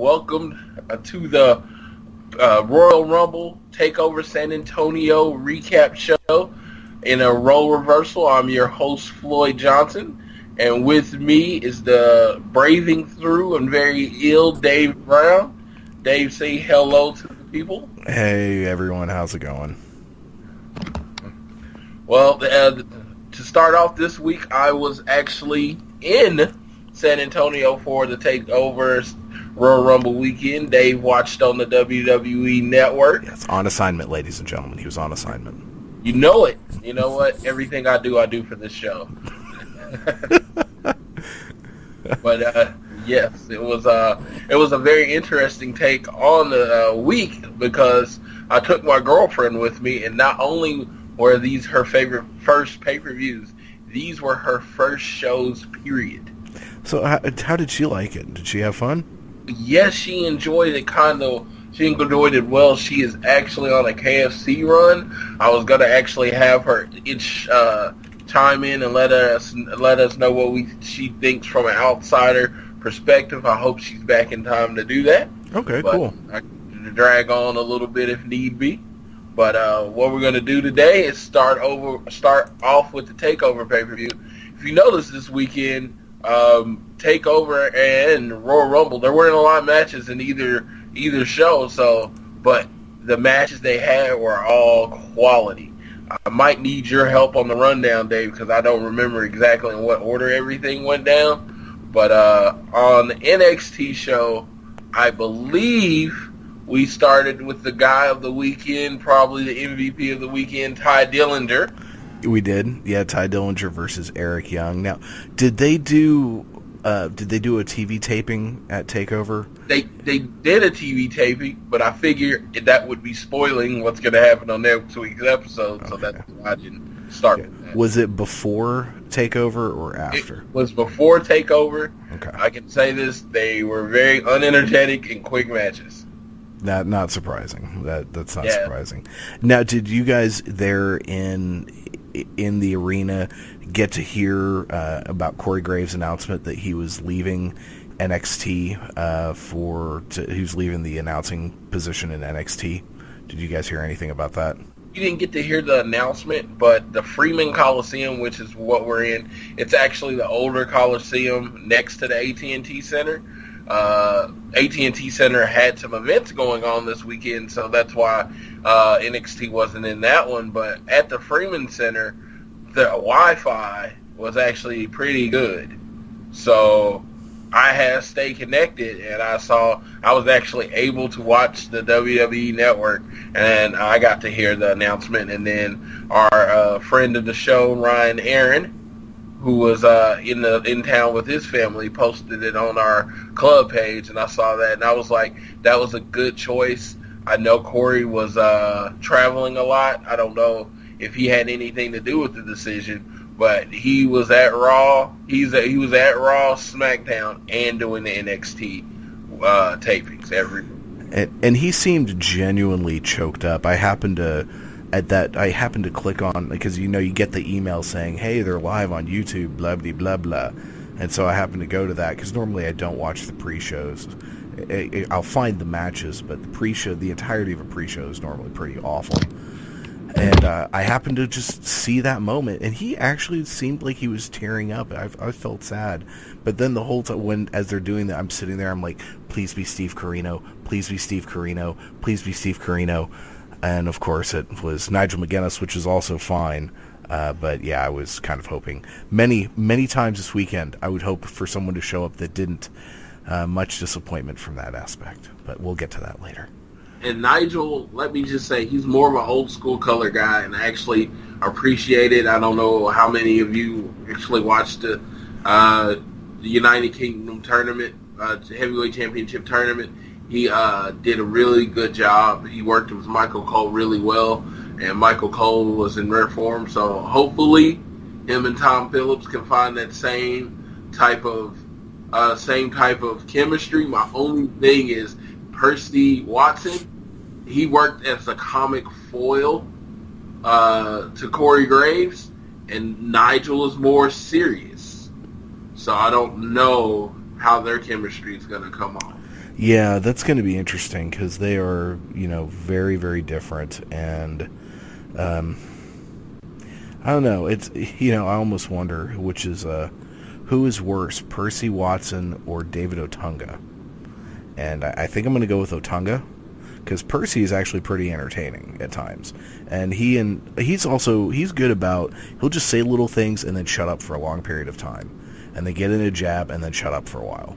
welcome to the Royal Rumble TakeOver San Antonio recap show. In a role reversal, I'm your host, Floyd Johnson, and with me is the braving through and very ill Dave Brown. Dave, say hello to the people. Hey, everyone. How's it going? Well, to start off this week, I was actually in San Antonio for the TakeOver Royal Rumble weekend. Dave watched on the WWE Network. Yes, on assignment, ladies and gentlemen. He was on assignment. You know it. You know what? Everything I do for this show. But yes, it was a very interesting take on the week because I took my girlfriend with me, and not only were these her favorite first pay-per-views, these were her first shows, period. So how did she like it? Did she have fun? Yes, she enjoyed it She enjoyed it well. She is actually on a KFC run. I was going to actually have her chime in and let us know what she thinks from an outsider perspective. I hope she's back in time to do that. Okay, cool. I can drag on a little bit if need be. But what we're going to do today is start off with the TakeOver pay-per-view. If you notice this weekend, TakeOver and Royal Rumble, there weren't a lot of matches in either show, but the matches they had were all quality. I might need your help on the rundown, Dave, because I don't remember exactly in what order everything went down. But on the NXT show, I believe we started with the guy of the weekend, probably the MVP of the weekend, Ty Dillinger. We did, yeah. Ty Dillinger versus Eric Young. Now, did they do a TV taping at TakeOver? They did a TV taping, but I figured that would be spoiling what's going to happen on next week's episode, okay. So that's why I didn't start with that. Was it before TakeOver or after? It was before TakeOver. Okay. I can say this: they were very unenergetic and quick matches. Not surprising. That's not surprising. Now, did you guys there in the arena get to hear about Corey Graves' announcement that he was leaving NXT he was leaving the announcing position in NXT? Did you guys hear anything about that? You didn't get to hear the announcement, but the Freeman Coliseum, which is what we're in, it's actually the older Coliseum next to the AT&T Center. AT&T Center had some events going on this weekend, so that's why NXT wasn't in that one. But at the Freeman Center, the Wi-Fi was actually pretty good. So I had to stay connected, and I was actually able to watch the WWE Network, and I got to hear the announcement. And then our friend of the show, Ryan Aaron, who was in town with his family, posted it on our club page, and I saw that, and I was like, that was a good choice. I know Corey was traveling a lot. I don't know if he had anything to do with the decision, but he was at Raw. He was at Raw, SmackDown, and doing the NXT tapings every week. And he seemed genuinely choked up. I happened to click on, because you get the email saying, hey, they're live on YouTube, blah, blah, blah, blah. And so I happened to go to that, because normally I don't watch the pre-shows. I'll find the matches, but the entirety of a pre-show is normally pretty awful. And I happened to just see that moment, and he actually seemed like he was tearing up. I felt sad. But then the whole time, as they're doing that, I'm sitting there, I'm like, please be Steve Corino, please be Steve Corino, please be Steve Corino. And, of course, it was Nigel McGuinness, which is also fine. But, yeah, I was kind of hoping. Many, many times this weekend, I would hope for someone to show up that didn't. Much disappointment from that aspect. But we'll get to that later. And Nigel, let me just say, he's more of an old-school color guy, and I actually appreciate it. I don't know how many of you actually watched the United Kingdom tournament, Heavyweight Championship tournament. He did a really good job. He worked with Michael Cole really well, and Michael Cole was in rare form. So hopefully, him and Tom Phillips can find that same type of chemistry. My only thing is Percy Watson. He worked as a comic foil to Corey Graves, and Nigel is more serious. So I don't know how their chemistry is going to come off. Yeah, that's going to be interesting because they are, very, very different. And I don't know. It's, I almost wonder who is worse, Percy Watson or David Otunga. And I think I'm going to go with Otunga because Percy is actually pretty entertaining at times. And he's good about, he'll just say little things and then shut up for a long period of time. And they get in a jab and then shut up for a while.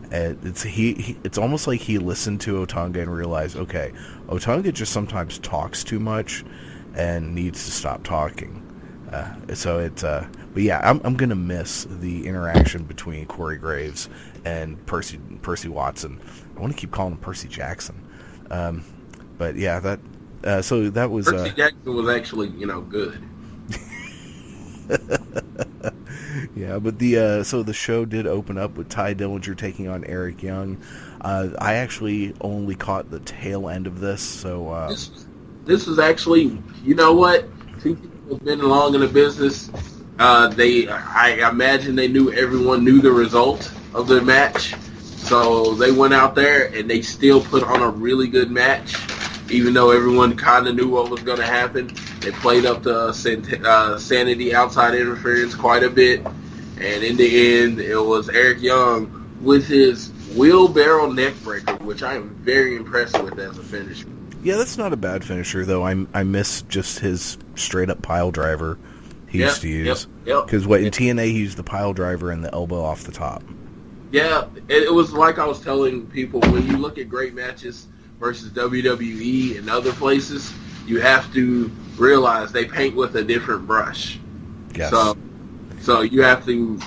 And it's almost like he listened to Otunga and realized, okay, Otunga just sometimes talks too much and needs to stop talking. But yeah, I'm gonna miss the interaction between Corey Graves and Percy Watson. I want to keep calling him Percy Jackson. But yeah, so that was Percy Jackson was actually good. Yeah, but the show did open up with Ty Dillinger taking on Eric Young. I actually only caught the tail end of this, so this is actually, you know what? Two people have been long in the business. I imagine everyone knew the result of the match, so they went out there and they still put on a really good match, even though everyone kind of knew what was going to happen. They played up the sanity outside interference quite a bit, and in the end, it was Eric Young with his wheelbarrow neckbreaker, which I am very impressed with as a finisher. Yeah, that's not a bad finisher, though. I miss just his straight-up pile driver he used to use. Because in TNA, he used the pile driver and the elbow off the top. Yeah, it was like I was telling people, when you look at great matches versus WWE and other places, you have to realize they paint with a different brush. Yes. So you have to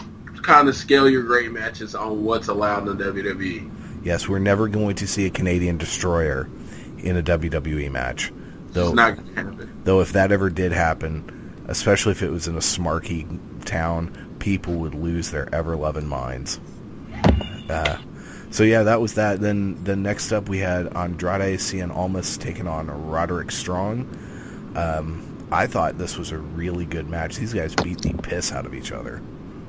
kind of scale your great matches on what's allowed in the WWE. Yes, we're never going to see a Canadian Destroyer in a WWE match. It's not going to happen. Though if that ever did happen, especially if it was in a smarky town, people would lose their ever-loving minds. So yeah, that was that. Then next up we had Andrade Cien Almas taking on Roderick Strong. I thought this was a really good match. These guys beat the piss out of each other.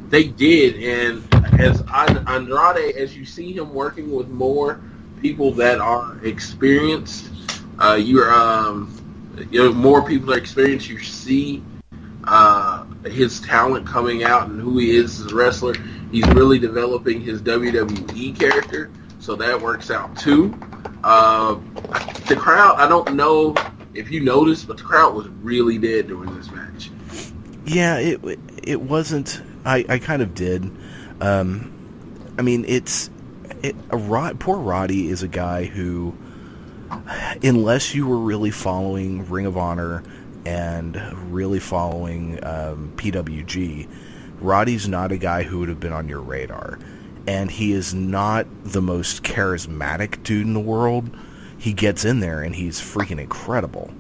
They did, and as Andrade, as you see him working with more people that are experienced, more people are experienced. You see his talent coming out and who he is as a wrestler. He's really developing his WWE character, so that works out too. The crowd, I don't know if you noticed, but the crowd was really dead during this match. Yeah, it wasn't. I kind of did. I mean, poor Roddy is a guy who, unless you were really following Ring of Honor and really following PWG, Roddy's not a guy who would have been on your radar. And he is not the most charismatic dude in the world. He gets in there and he's freaking incredible.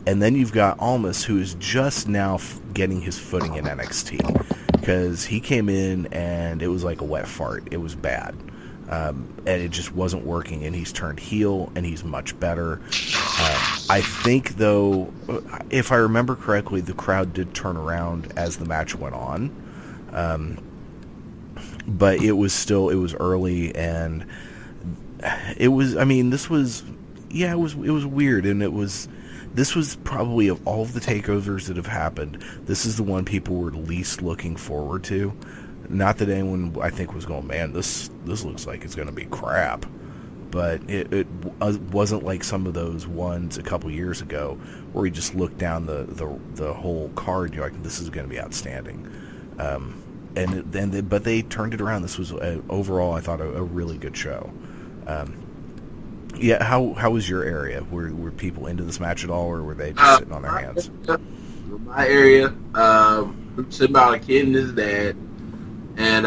And then you've got Almas, who is just now getting his footing in NXT. Because he came in and it was like a wet fart. It was bad. And it just wasn't working. And he's turned heel and he's much better. I think, though, if I remember correctly, the crowd did turn around as the match went on. But it was early, and it was, I mean, it was weird, and this was probably, of all of the takeovers that have happened, this is the one people were least looking forward to. Not that anyone, I think, was going, man, this looks like it's going to be crap. But it wasn't like some of those ones a couple years ago where you just look down the whole card and you're like, this is going to be outstanding. But they turned it around. This was overall, I thought, a really good show. Yeah, how was your area? Were people into this match at all, or were they just sitting on their hands? My area, sitting about a kid and his dad, and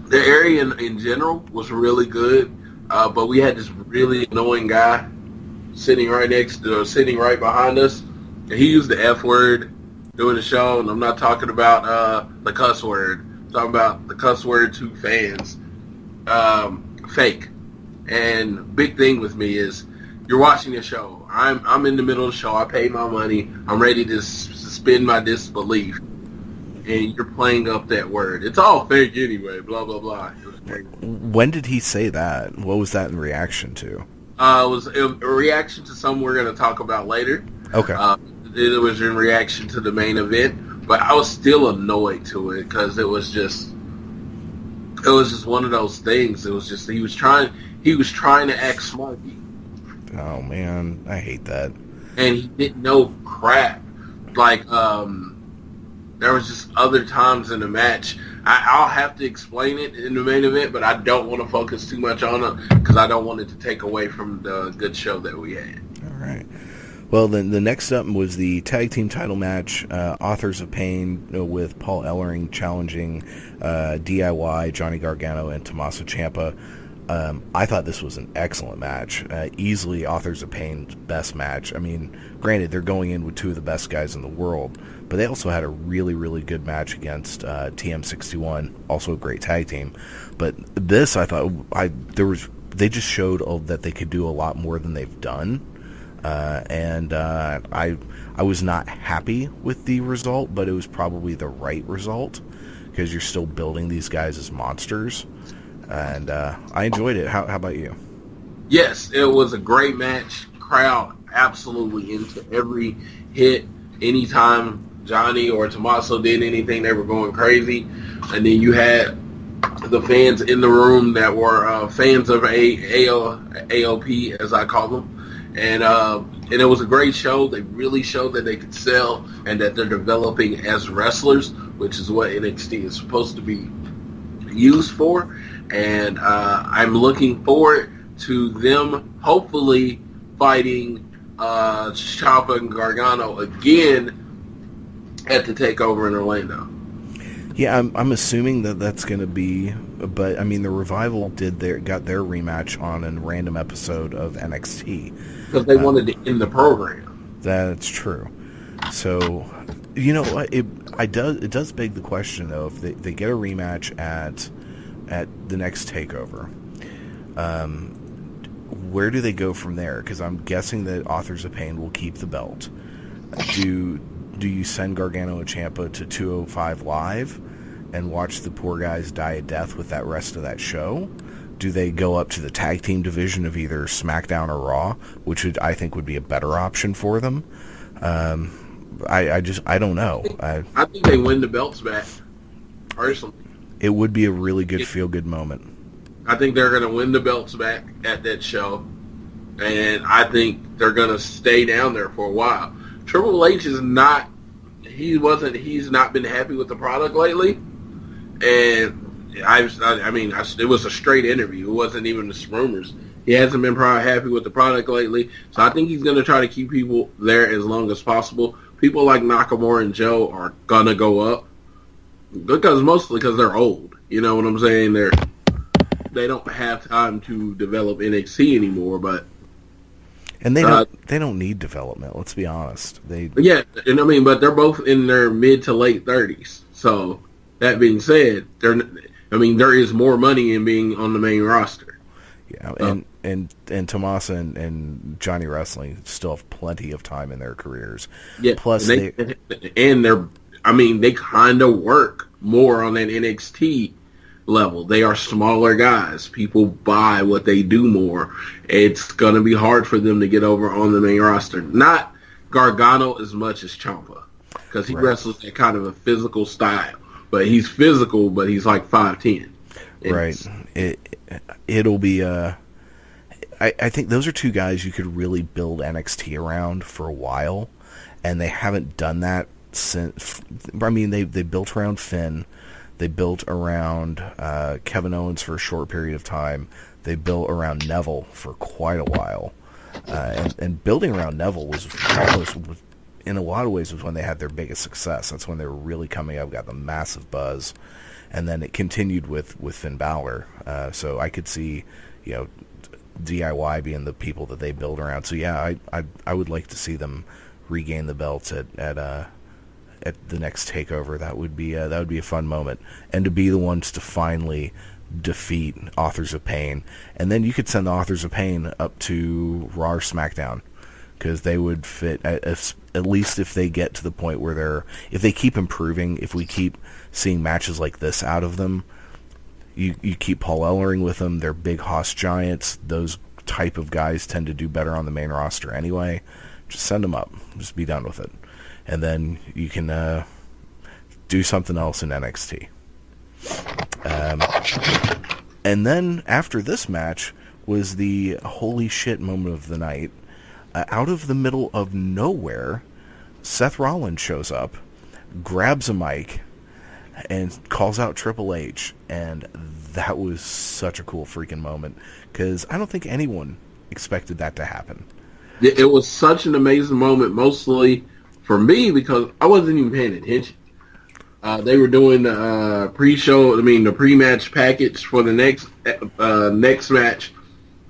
the area in general was really good. But we had this really annoying guy sitting right behind us, and he used the F word doing the show, and I'm not talking about the cuss word. I'm talking about the cuss word to fans. Fake. And big thing with me is, you're watching the show. I'm in the middle of the show. I paid my money. I'm ready to suspend my disbelief. and you're playing up that word. It's all fake anyway, blah, blah, blah. It was great. When did he say that? What was that in reaction to? It was a reaction to something we're going to talk about later. Okay. It was in reaction to the main event, but I was still annoyed to it because it was just one of those things. It was just he was trying to act smarty. Oh man, I hate that. And he didn't know crap. Like there was just other times in the match. I'll have to explain it in the main event, but I don't want to focus too much on it because I don't want it to take away from the good show that we had. All right. Well, then the next up was the tag team title match, Authors of Pain, with Paul Ellering challenging DIY, Johnny Gargano, and Tommaso Ciampa. I thought this was an excellent match. Easily Authors of Pain's best match. I mean, granted, they're going in with two of the best guys in the world, but they also had a really, really good match against TM61, also a great tag team. But this, I thought, they just showed that they could do a lot more than they've done. And I was not happy with the result, but it was probably the right result because you're still building these guys as monsters. And I enjoyed it. How about you? Yes, it was a great match. Crowd absolutely into every hit. Anytime Johnny or Tommaso did anything, they were going crazy. And then you had the fans in the room that were fans of AOP, as I call them. And it was a great show. They really showed that they could sell and that they're developing as wrestlers, which is what NXT is supposed to be used for. And I'm looking forward to them hopefully fighting Ciampa and Gargano again at the TakeOver in Orlando. Yeah, I'm assuming that's going to be, but I mean the Revival got their rematch on a random episode of NXT because they wanted to end the program. That's true. So, you know what? It does beg the question though, if they get a rematch at the next TakeOver, where do they go from there? Because I'm guessing that Authors of Pain will keep the belt. Do you send Gargano and Ciampa to 205 Live and watch the poor guys die a death with that rest of that show? Do they go up to the tag team division of either SmackDown or Raw, which I think would be a better option for them? I don't know. I think they win the belts back, personally. It would be a really good feel-good moment. I think they're going to win the belts back at that show, and I think they're going to stay down there for a while. Triple H is not. He's not been happy with the product lately, and it was a straight interview. It wasn't even just rumors. He hasn't been probably happy with the product lately, so I think he's going to try to keep people there as long as possible. People like Nakamura and Joe are going to go up mostly because they're old. You know what I'm saying? They don't have time to develop NXT anymore, but. And they don't need development. Let's be honest. But they're both in their mid to late 30s. So that being said, there is more money in being on the main roster. Yeah, and Tommaso and Johnny Wrestling still have plenty of time in their careers. Yeah, plus they kind of work more on that NXT level. They are smaller guys. People buy what they do more. It's going to be hard for them to get over on the main roster. Not Gargano as much as Ciampa, because he wrestles that kind of a physical style. But he's physical, but he's like 5'10". Right. It'll be I think those are two guys you could really build NXT around for a while, and they haven't done that since. I mean, they built around Finn. They built around Kevin Owens for a short period of time. They built around Neville for quite a while. And building around Neville was in a lot of ways, was when they had their biggest success. That's when they were really coming up, got the massive buzz. And then it continued with Finn Balor. So I could see, DIY being the people that they build around. So yeah, I would like to see them regain the belts at the next TakeOver. That would be a fun moment, and to be the ones to finally defeat Authors of Pain. And then you could send the Authors of Pain up to Raw or SmackDown, because they would fit, at least if they get to the point where if they keep improving, if we keep seeing matches like this out of them, you keep Paul Ellering with them, they're big hoss giants, those type of guys tend to do better on the main roster anyway. Just send them up. Just be done with it. And then you can do something else in NXT. And then after this match was the holy shit moment of the night. Out of the middle of nowhere, Seth Rollins shows up, grabs a mic, and calls out Triple H. And that was such a cool freaking moment, because I don't think anyone expected that to happen. It was such an amazing moment, mostly for me, because I wasn't even paying attention. They were doing the the pre-match package for the next match,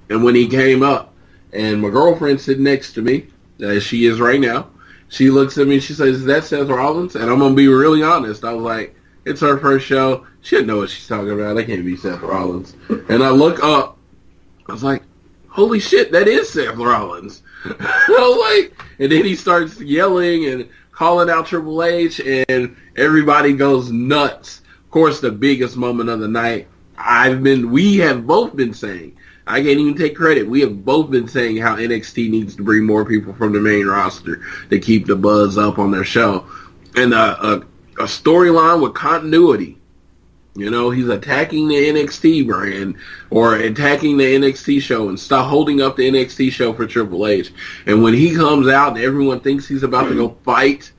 and when he came up, and my girlfriend sitting next to me, as she is right now, she looks at me and she says, "Is that Seth Rollins?" And I'm going to be really honest. I was like, it's her first show. She didn't know what she's talking about. That can't be Seth Rollins. And I look up. I was like, holy shit, that is Seth Rollins. I was like, and then he starts yelling and calling out Triple H, and everybody goes nuts. Of course, the biggest moment of the night, we have both been saying, I can't even take credit, we have both been saying how NXT needs to bring more people from the main roster to keep the buzz up on their show. And a storyline with continuity. You know, he's attacking the NXT brand or attacking the NXT show and stop holding up the NXT show for Triple H. And when he comes out and everyone thinks he's about to go fight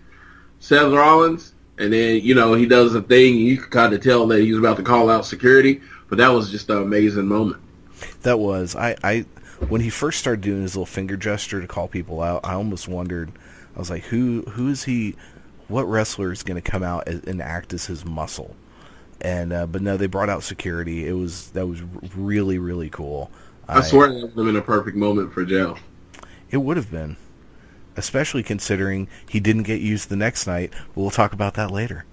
Seth Rollins, and then, you know, he does a thing, you can kind of tell that he's about to call out security. But that was just an amazing moment. That was. I when he first started doing his little finger gesture to call people out, I almost wondered, I was like, who is he, what wrestler is going to come out and act as his muscle? And but no, they brought out security. That was really, really cool. I swear that would have been a perfect moment for Joe. It would have been, especially considering he didn't get used the next night. We'll talk about that later.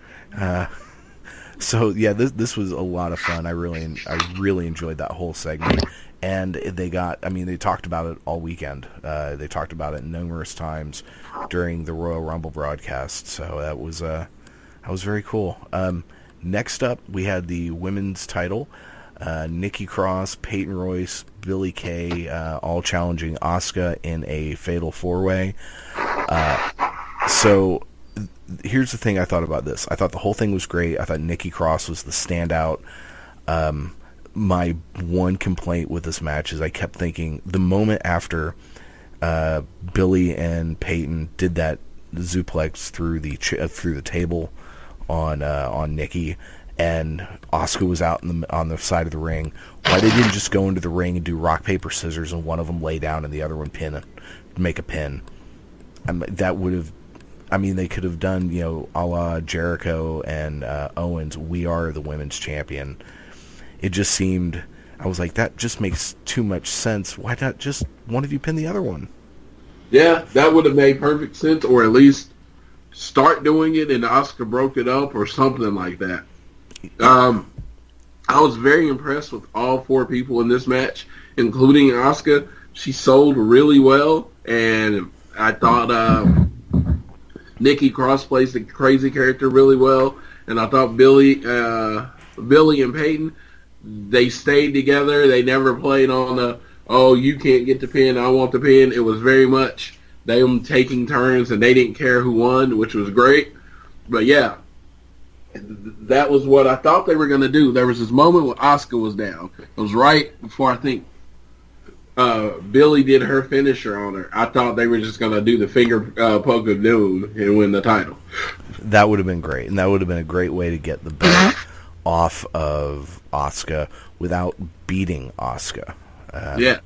So yeah, this was a lot of fun. I really enjoyed that whole segment. And they talked about it all weekend. They talked about it numerous times during the Royal Rumble broadcast. So that was very cool. Next up, we had the women's title. Nikki Cross, Peyton Royce, Billie Kay, all challenging Asuka in a fatal four-way. So here's the thing I thought about this. I thought the whole thing was great. I thought Nikki Cross was the standout. My one complaint with this match is I kept thinking the moment after Billie and Peyton did that suplex through the table on Nikki, and Asuka was out on the side of the ring. Why they didn't just go into the ring and do rock paper scissors and one of them lay down and the other one make a pin? That would have. I mean, they could have done, you know, a la Jericho and Owens. We are the women's champion. It just seemed. I was like, that just makes too much sense. Why not just one of you pin the other one? Yeah, that would have made perfect sense, or at least start doing it and Asuka broke it up or something like that. I was very impressed with all four people in this match, including Asuka. She sold really well, and I thought Nikki Cross plays the crazy character really well, and I thought Billie and Peyton, they stayed together. They never played on the, oh, you can't get the pin, I want the pin. It was very much them taking turns, and they didn't care who won, which was great. But yeah, that was what I thought they were going to do. There was this moment when Asuka was down. It was right before I think Billie did her finisher on her. I thought they were just going to do the finger poke of doom and win the title. That would have been great, and that would have been a great way to get the belt off of Asuka without beating Asuka. Yeah,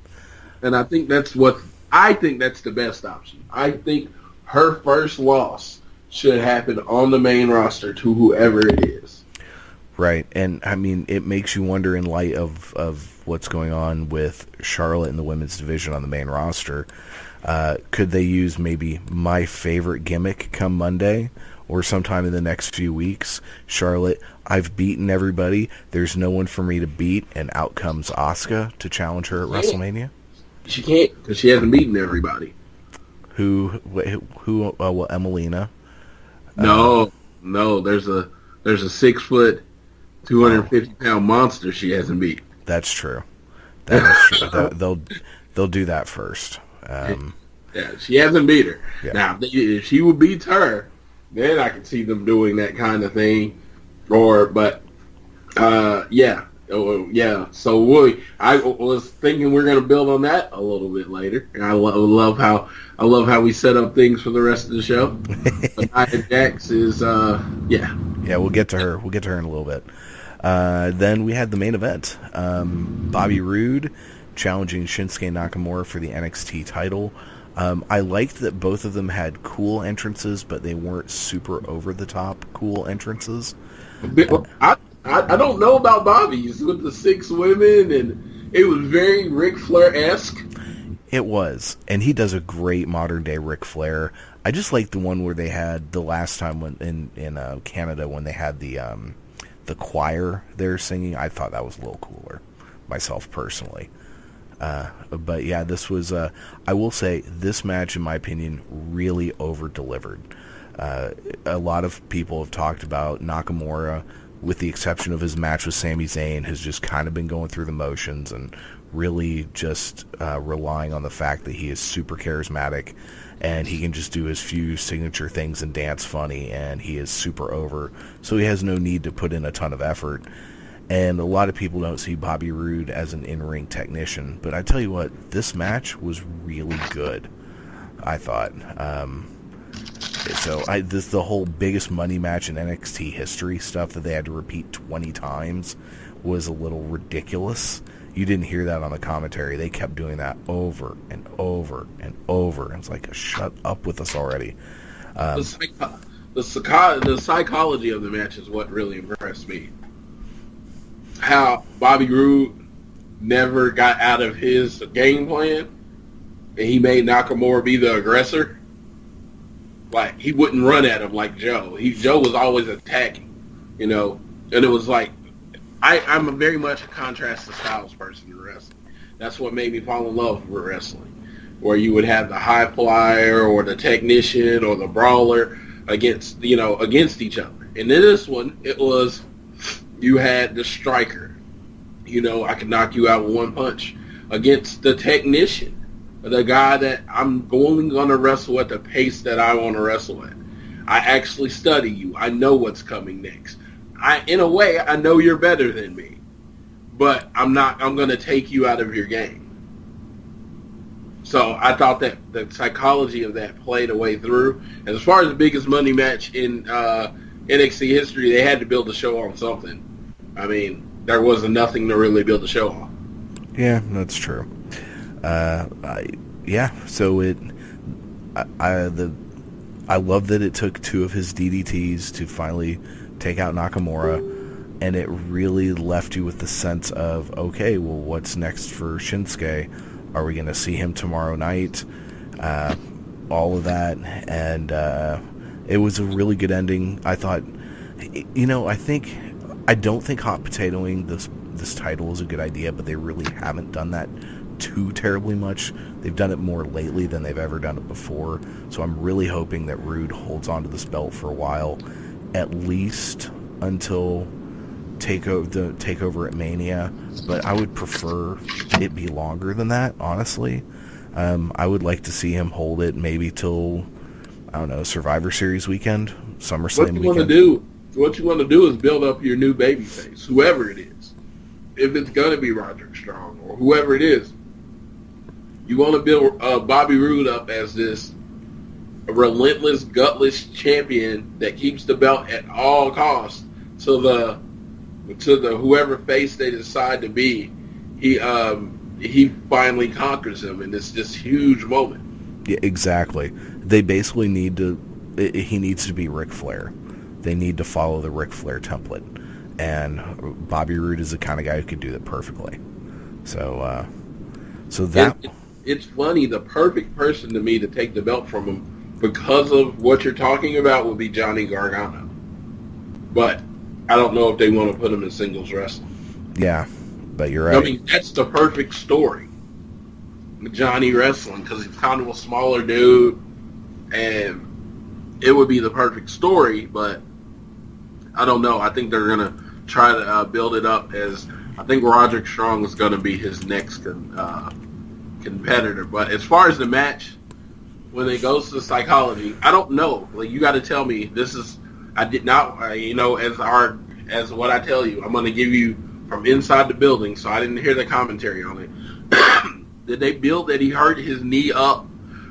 and I think that's the best option. I think her first loss should happen on the main roster to whoever it is. Right, and I mean, it makes you wonder in light of what's going on with Charlotte in the women's division on the main roster. Could they use maybe my favorite gimmick come Monday or sometime in the next few weeks? Charlotte, I've beaten everybody. There's no one for me to beat, and out comes Asuka to challenge her at WrestleMania. She can't, because she hasn't beaten everybody. Who? Well, Emelina. No. There's a 6 foot, 250-pound monster she hasn't beat. That's true. That is true. They'll do that first. Yeah, she hasn't beat her. Yeah. Now, if she would beat her, then I can see them doing that kind of thing. Yeah. Oh, yeah. So I was thinking we're going to build on that a little bit later. And I love how we set up things for the rest of the show. But Nia Jax is yeah. Yeah, we'll get to her. We'll get to her in a little bit. Then we had the main event. Bobby Roode challenging Shinsuke Nakamura for the NXT title. I liked that both of them had cool entrances, but they weren't super over-the-top cool entrances. I don't know about Bobby's with the 6 women, and it was very Ric Flair-esque. It was, and he does a great modern-day Ric Flair. I just like the one where they had the last time in Canada when they had the choir there singing. I thought that was a little cooler, myself personally. But yeah, this was, I will say, this match, in my opinion, really over-delivered. A lot of people have talked about Nakamura, with the exception of his match with Sami Zayn, has just kind of been going through the motions and really just relying on the fact that he is super charismatic and he can just do his few signature things and dance funny, and he is super over, so he has no need to put in a ton of effort. And a lot of people don't see Bobby Roode as an in-ring technician, but I tell you what, this match was really good, I thought. This the whole biggest money match in NXT history stuff that they had to repeat 20 times was a little ridiculous. You didn't hear that on the commentary. They kept doing that over and over and over. And it's like, shut up with us already. The psychology of the match is what really impressed me. How Bobby Roode never got out of his game plan, and he made Nakamura be the aggressor. Like, he wouldn't run at him like Joe. Joe was always attacking, and it was like, I'm very much a contrast to styles person in wrestling. That's what made me fall in love with wrestling, where you would have the high flyer or the technician or the brawler against each other. And in this one, it was, you had the striker, I could knock you out with one punch, against the technician, the guy that I'm only going to wrestle at the pace that I want to wrestle at. I actually study you. I know what's coming next. In a way, I know you're better than me, but I'm going to take you out of your game. So I thought that the psychology of that played a way through. And as far as the biggest money match in NXT history, they had to build a show on something. I mean, there wasn't nothing to really build a show on. Yeah, that's true. I love that it took 2 of his DDTs to finally take out Nakamura, and it really left you with the sense of, okay, well, what's next for Shinsuke? Are we going to see him tomorrow night? All of that, and it was a really good ending. I thought, I don't think hot potatoing this title is a good idea, but they really haven't done that too terribly much. They've done it more lately than they've ever done it before, so I'm really hoping that Roode holds onto this belt for a while, at least until takeover at Mania, but I would prefer it be longer than that, honestly. I would like to see him hold it maybe till, I don't know, Survivor Series weekend, SummerSlam weekend. What you want to do is build up your new babyface, whoever it is. If it's going to be Roderick Strong or whoever it is, you want to build Bobby Roode up as this relentless, gutless champion that keeps the belt at all costs to the whoever face they decide to be. He finally conquers him, and it's this huge moment. Yeah, exactly. They basically he needs to be Ric Flair. They need to follow the Ric Flair template, and Bobby Roode is the kind of guy who could do that perfectly. It's funny. The perfect person to me to take the belt from him, because of what you're talking about, would be Johnny Gargano. But I don't know if they want to put him in singles wrestling. Yeah, but you're right. I mean, that's the perfect story. Johnny wrestling because he's kind of a smaller dude, and it would be the perfect story. But I don't know. I think they're gonna try to build it up as I think Roderick Strong is gonna be his next competitor. But as far as the match, when it goes to the psychology, I don't know. Like, you got to tell me. This is I did not. As what I tell you, I'm gonna give you from inside the building. So I didn't hear the commentary on it. Did they build that he hurt his knee up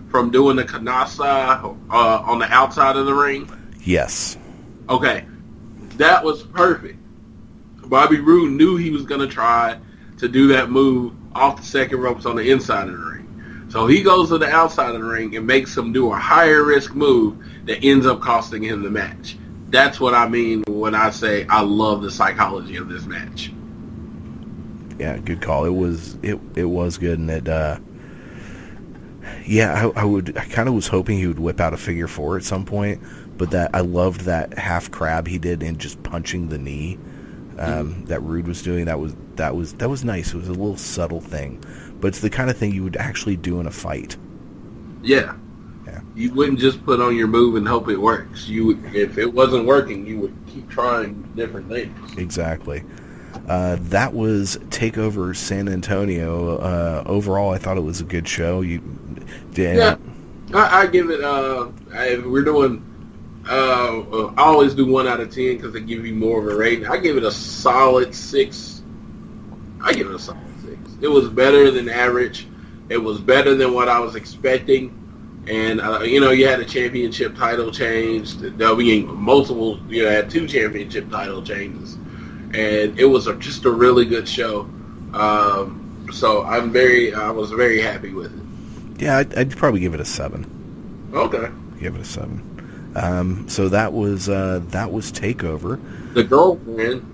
from doing the kanasa on the outside of the ring? Yes. Okay. That was perfect. Bobby Roode knew he was going to try to do that move off the second ropes on the inside of the ring. So he goes to the outside of the ring and makes him do a higher risk move that ends up costing him the match. That's what I mean when I say I love the psychology of this match. Yeah, good call. It was good, and it. I kind of was hoping he would whip out a figure four at some point, but that I loved that half crab he did in just punching the knee. That Rude was doing. That was nice. It was a little subtle thing, but it's the kind of thing you would actually do in a fight. Yeah. You wouldn't just put on your move and hope it works. If it wasn't working, you would keep trying different things. Exactly. That was TakeOver San Antonio. Overall, I thought it was a good show. Yeah, I give it. We're doing. I always do 1 out of 10 because they give you more of a rating. I give it a solid 6. It was better than average. It was better than what I was expecting. And you had a championship title change. There'll be multiple. You had 2 championship title changes. And it was just a really good show. So I was very happy with it. Yeah, I'd probably give it a 7. Okay. Give it a 7. So that was TakeOver. The girlfriend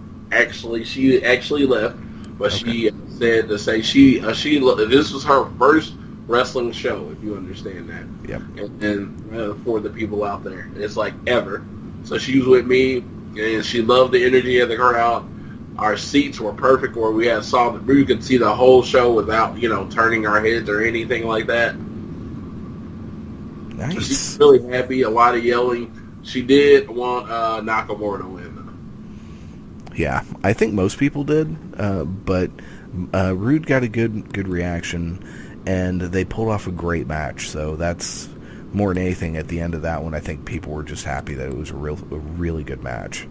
she actually left, but okay. She said to say this was her first wrestling show, if you understand that. Yep. And for the people out there, it's like ever. So she was with me. And she loved the energy of the crowd. Our seats were perfect where we could see the whole show without, turning our heads or anything like that. Nice. So she's really happy. A lot of yelling. She did want Nakamura to win, though. Yeah, I think most people did, but Rude got a good reaction, and they pulled off a great match. So that's more than anything. At the end of that one, I think people were just happy that it was a really good match.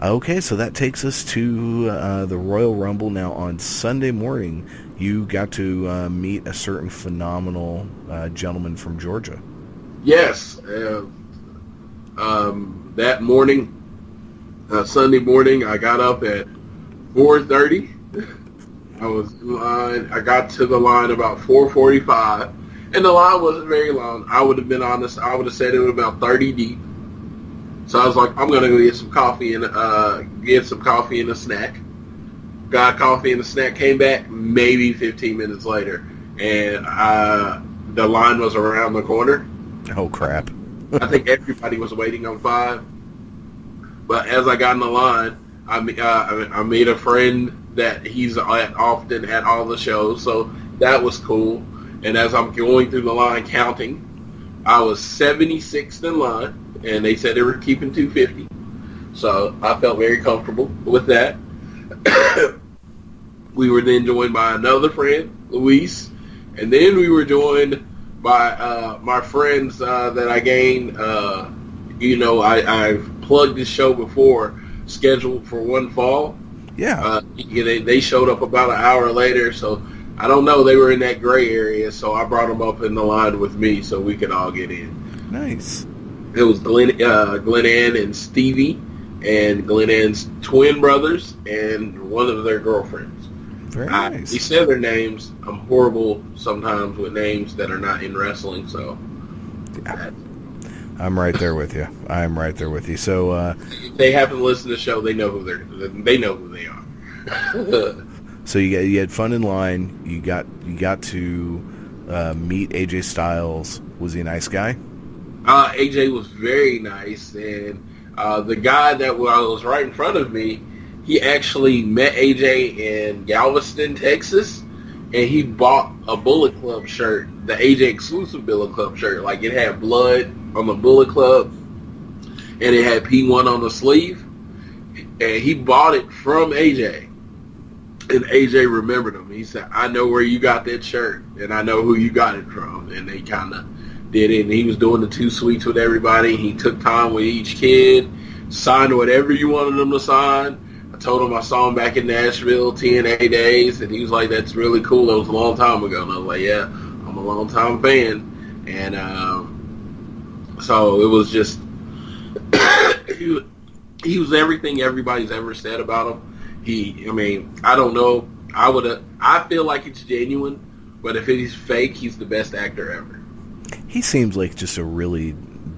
Okay, so that takes us to the Royal Rumble. Now, on Sunday morning, you got to meet a certain phenomenal gentleman from Georgia. Yes. That morning, Sunday morning, I got up at 4:30. I was in line. I got to the line about 4:45. And the line wasn't very long. I would have been honest. I would have said it was about 30 deep. So I was like, I'm going to go get some coffee and a snack. Got coffee and a snack. Came back maybe 15 minutes later, and the line was around the corner. Oh crap! I think everybody was waiting on 5. But as I got in the line, I made a friend that he's often at all the shows, so that was cool. And as I'm going through the line counting, I was 76th in line, and they said they were keeping 250. So I felt very comfortable with that. We were then joined by another friend, Luis, and then we were joined by my friends that I gained. I've plugged this show before, scheduled for one fall. Yeah. They showed up about an hour later, so I don't know. They were in that gray area, so I brought them up in the line with me so we could all get in. Nice. It was Glenn Ann and Stevie, and Glenn Ann's twin brothers, and one of their girlfriends. Very nice. They said their names. I'm horrible sometimes with names that are not in wrestling, so. Yeah. I'm right there with you. So if they happen to listen to the show, they know who they are. So you had fun in line. You got to meet AJ Styles. Was he a nice guy? AJ was very nice, and the guy that was right in front of me, he actually met AJ in Galveston, Texas, and he bought a Bullet Club shirt, the AJ exclusive Bullet Club shirt. Like, it had blood on the Bullet Club, and it had P1 on the sleeve. And he bought it from AJ. And AJ remembered him. He said, I know where you got that shirt, and I know who you got it from. And they kind of did it. And he was doing the 2 suites with everybody. He took time with each kid, signed whatever you wanted them to sign. I told him I saw him back in Nashville, TNA days, and he was like, that's really cool. That was a long time ago. And I was like, yeah, I'm a long-time fan. And so it was just, he was everything everybody's ever said about him. I don't know. I feel like it's genuine, but if it's fake, he's the best actor ever. He seems like just a really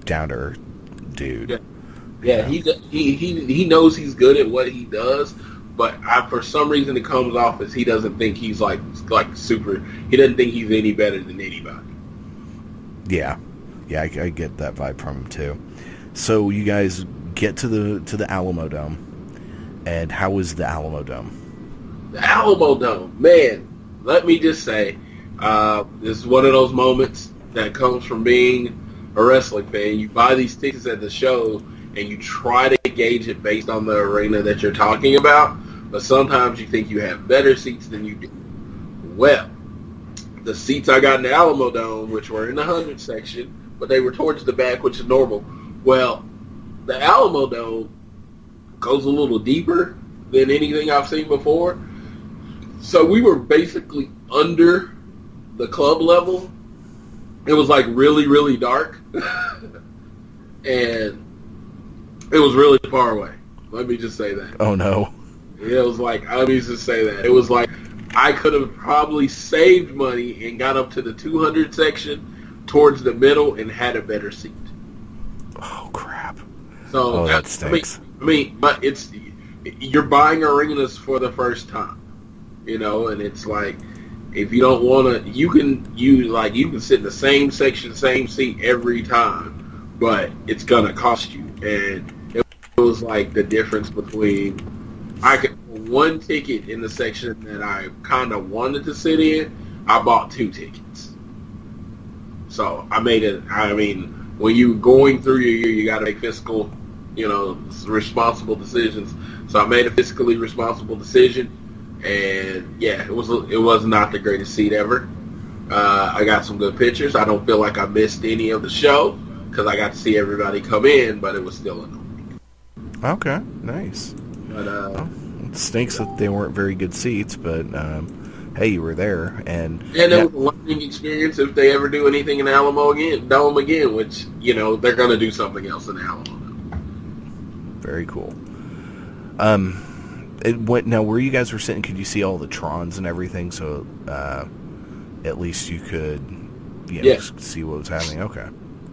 down-to-earth dude. Yeah, he knows he's good at what he does, but for some reason it comes off as he doesn't think he's like super. He doesn't think he's any better than anybody. Yeah, I get that vibe from him too. So you guys get to the Alamo Dome, and how was the Alamo Dome? The Alamo Dome, man. Let me just say, this is one of those moments that comes from being a wrestling fan. You buy these tickets at the show, and you try to gauge it based on the arena that you're talking about, but sometimes you think you have better seats than you do. Well, the seats I got in the Alamo Dome, which were in the 100 section, but they were towards the back, which is normal. Well, the Alamo Dome goes a little deeper than anything I've seen before. So we were basically under the club level. It was like really, really dark. And it was really far away. Let me just say that. Oh, no. It was like, let me just say that. It was like I could have probably saved money and got up to the 200 section towards the middle and had a better seat. Oh, crap. So that stinks. But you're buying arenas for the first time, and it's like, if you don't want to, you can sit in the same section, same seat every time, but it's gonna cost you. And it was like the difference between one ticket in the section that I kind of wanted to sit in, I bought 2 tickets. So I made it. When you're going through your year, you got to make fiscal, responsible decisions. So I made a fiscally responsible decision, and yeah, it was not the greatest seat ever. I got some good pictures. I don't feel like I missed any of the show because I got to see everybody come in, but it was still annoying. Okay, nice. But it stinks that they weren't very good seats, but hey, you were there, and it was a learning experience if they ever do anything in Alamo Dome again, which they're going to do something else in Alamo Dome. Very cool. Now where you guys were sitting, could you see all the Trons and everything? So at least you could, see what was happening. Okay.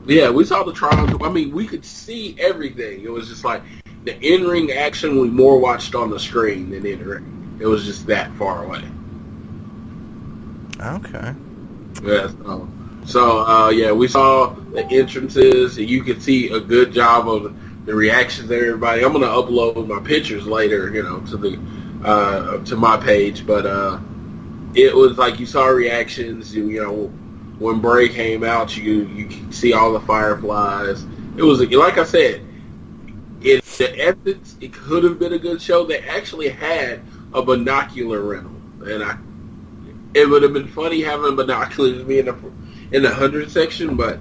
Yeah, we saw the Trons. We could see everything. It was just like the in-ring action we more watched on the screen than in-ring. It was just that far away. Okay. Yeah. So we saw the entrances. And you could see a good job of the reactions of everybody. I'm gonna upload my pictures later, to the to my page. But it was like you saw reactions. When Bray came out, you could see all the fireflies. It was like I said. In the essence, it could have been a good show. They actually had a binocular rental, and it would have been funny having binoculars be in the 100 section, but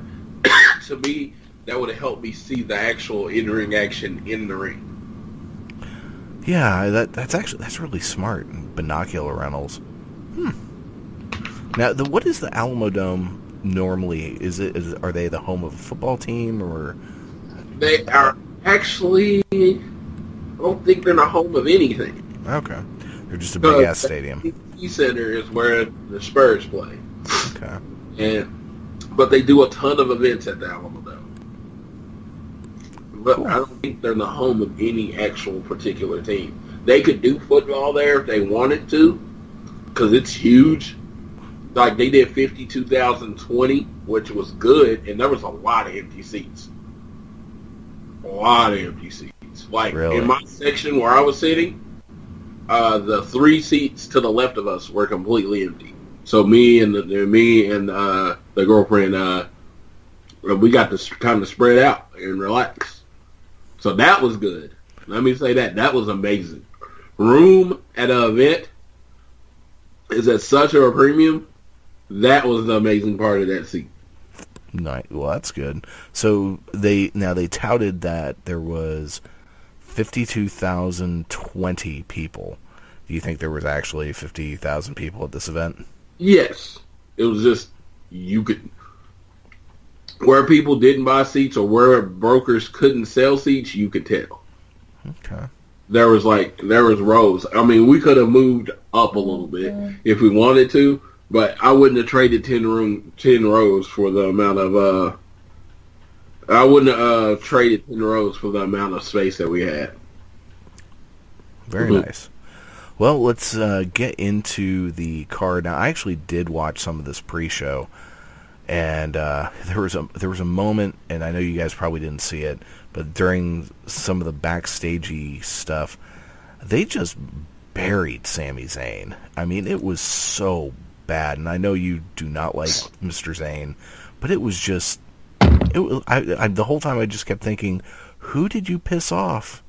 to me, that would have helped me see the actual in-ring action in the ring. Yeah, that's really smart. Binocular rentals. Now, what is the Alamo Dome normally? Are they the home of a football team, or they are? Actually, I don't think they're the home of anything. Okay. They're just a big-ass stadium. The NXT Center is where the Spurs play. Okay. But they do a ton of events at the Alamo Dome. But Cool. I don't think they're the home of any actual particular team. They could do football there if they wanted to, because it's huge. Like, they did 52,020, which was good, and there was a lot of empty seats. A lot of empty seats. Like, Really? in my section where I was sitting, the 3 seats to the left of us were completely empty. So me and the girlfriend, we got to kind of spread out and relax. So that was good. Let me say that was amazing. Room at an event is at such a premium. That was the amazing part of that seat. Nice. Well, that's good. So they touted that there was 52,020 people. Do you think there was actually 50,000 people at this event? Yes. It was just, where people didn't buy seats or where brokers couldn't sell seats, you could tell. Okay. There was rows. I mean, we could have moved up a little bit if we wanted to, but I wouldn't have traded 10 rows for the amount of, I wouldn't have traded 10 rows for the amount of space that we had. Very nice. Well, let's get into the card. Now, I actually did watch some of this pre-show, and there was a moment, and I know you guys probably didn't see it, but during some of the backstagey stuff, they just buried Sami Zayn. I mean, it was so bad, and I know you do not like Mr. Zayn, but it was just, the whole time I just kept thinking, who did you piss off?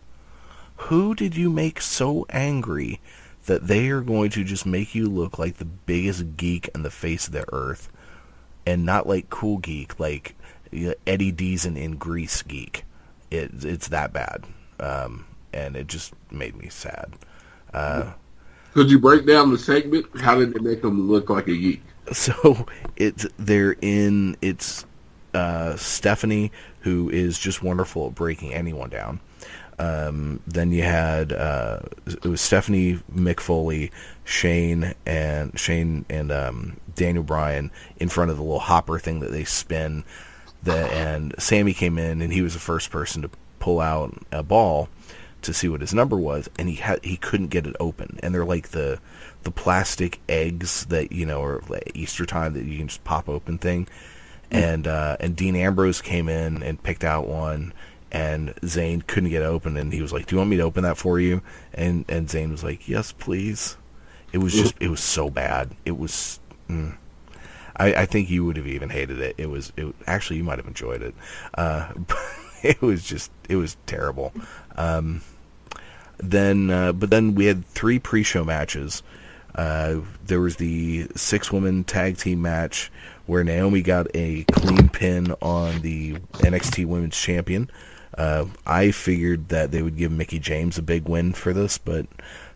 Who did you make so angry that they are going to just make you look like the biggest geek on the face of the earth, and not like cool geek, like Eddie Deason in Grease geek? It's that bad, and it just made me sad. Could you break down the segment? How did they make them look like a geek? So it's Stephanie, who is just wonderful at breaking anyone down. Then you had it was Stephanie, Mick Foley, Shane and Daniel Bryan in front of the little hopper thing that they spin. And Sammy came in, and he was the first person to pull out a ball to see what his number was, and he couldn't get it open. And they're like the plastic eggs that, are like Easter time that you can just pop open thing. And Dean Ambrose came in and picked out one, and Zayn couldn't get it open, and he was like, "Do you want me to open that for you?" And Zayn was like, "Yes, please." It was just, it was so bad. It was, I think you would have even hated it. Actually, you might have enjoyed it. But it was terrible. But then we had 3 pre-show matches. There was the 6-woman tag team match where Naomi got a clean pin on the NXT Women's Champion. I figured that they would give Mickie James a big win for this, but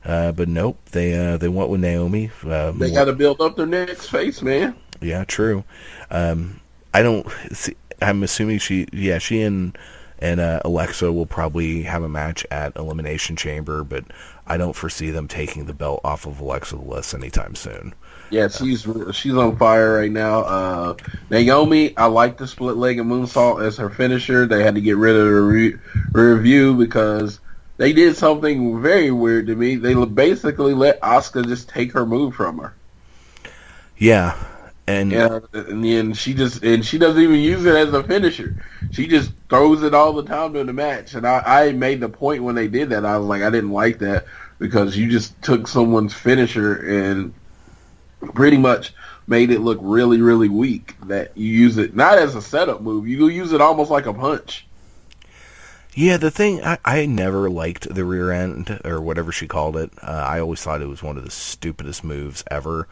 nope. They went with Naomi. They got to build up their next face, man. Yeah, true. I don't see. I'm assuming she and Alexa will probably have a match at Elimination Chamber, but I don't foresee them taking the belt off of Alexa Bliss anytime soon. Yeah, she's on fire right now. Naomi, I like the split-legged moonsault as her finisher. They had to get rid of the review because they did something very weird to me. They basically let Asuka just take her move from her. Yeah. And then she doesn't even use it as a finisher. She just throws it all the time during the match. And I made the point when they did that. I was like, I didn't like that because you just took someone's finisher and pretty much made it look really, really weak. That you use it not as a setup move. You use it almost like a punch. Yeah, the thing, I never liked the rear end or whatever she called it. I always thought it was one of the stupidest moves ever.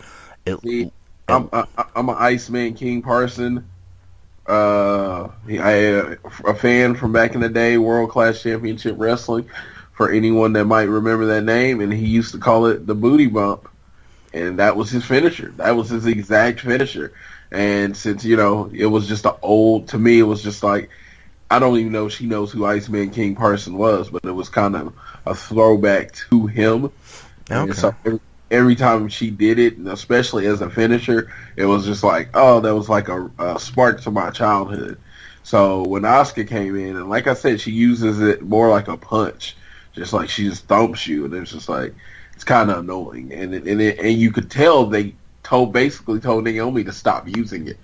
I'm an Iceman King Parson. A fan from back in the day, World Class Championship Wrestling, for anyone that might remember that name, and he used to call it the booty bump, and that was his finisher. That was his exact finisher. And since, it was just to me, it was just like, I don't even know if she knows who Iceman King Parson was, but it was kind of a throwback to him. Okay. So every time she did it, especially as a finisher, it was just like, oh, that was like a spark to my childhood. So when Asuka came in, and like I said, she uses it more like a punch, just like she just thumps you, and it's just like, it's kind of annoying. And you could tell they basically told Naomi to stop using it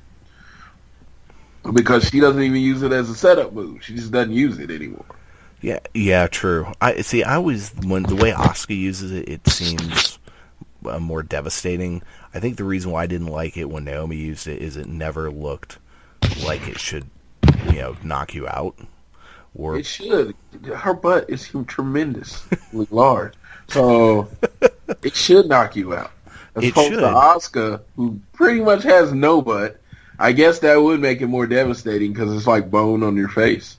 because she doesn't even use it as a setup move. She just doesn't use it anymore. Yeah, true. When the way Asuka uses it, it seems more devastating. I think the reason why I didn't like it when Naomi used it is it never looked like it should, knock you out. Or it should. Her butt is tremendously large, so it should knock you out. As opposed to Asuka, who pretty much has no butt, I guess that would make it more devastating because it's like bone on your face.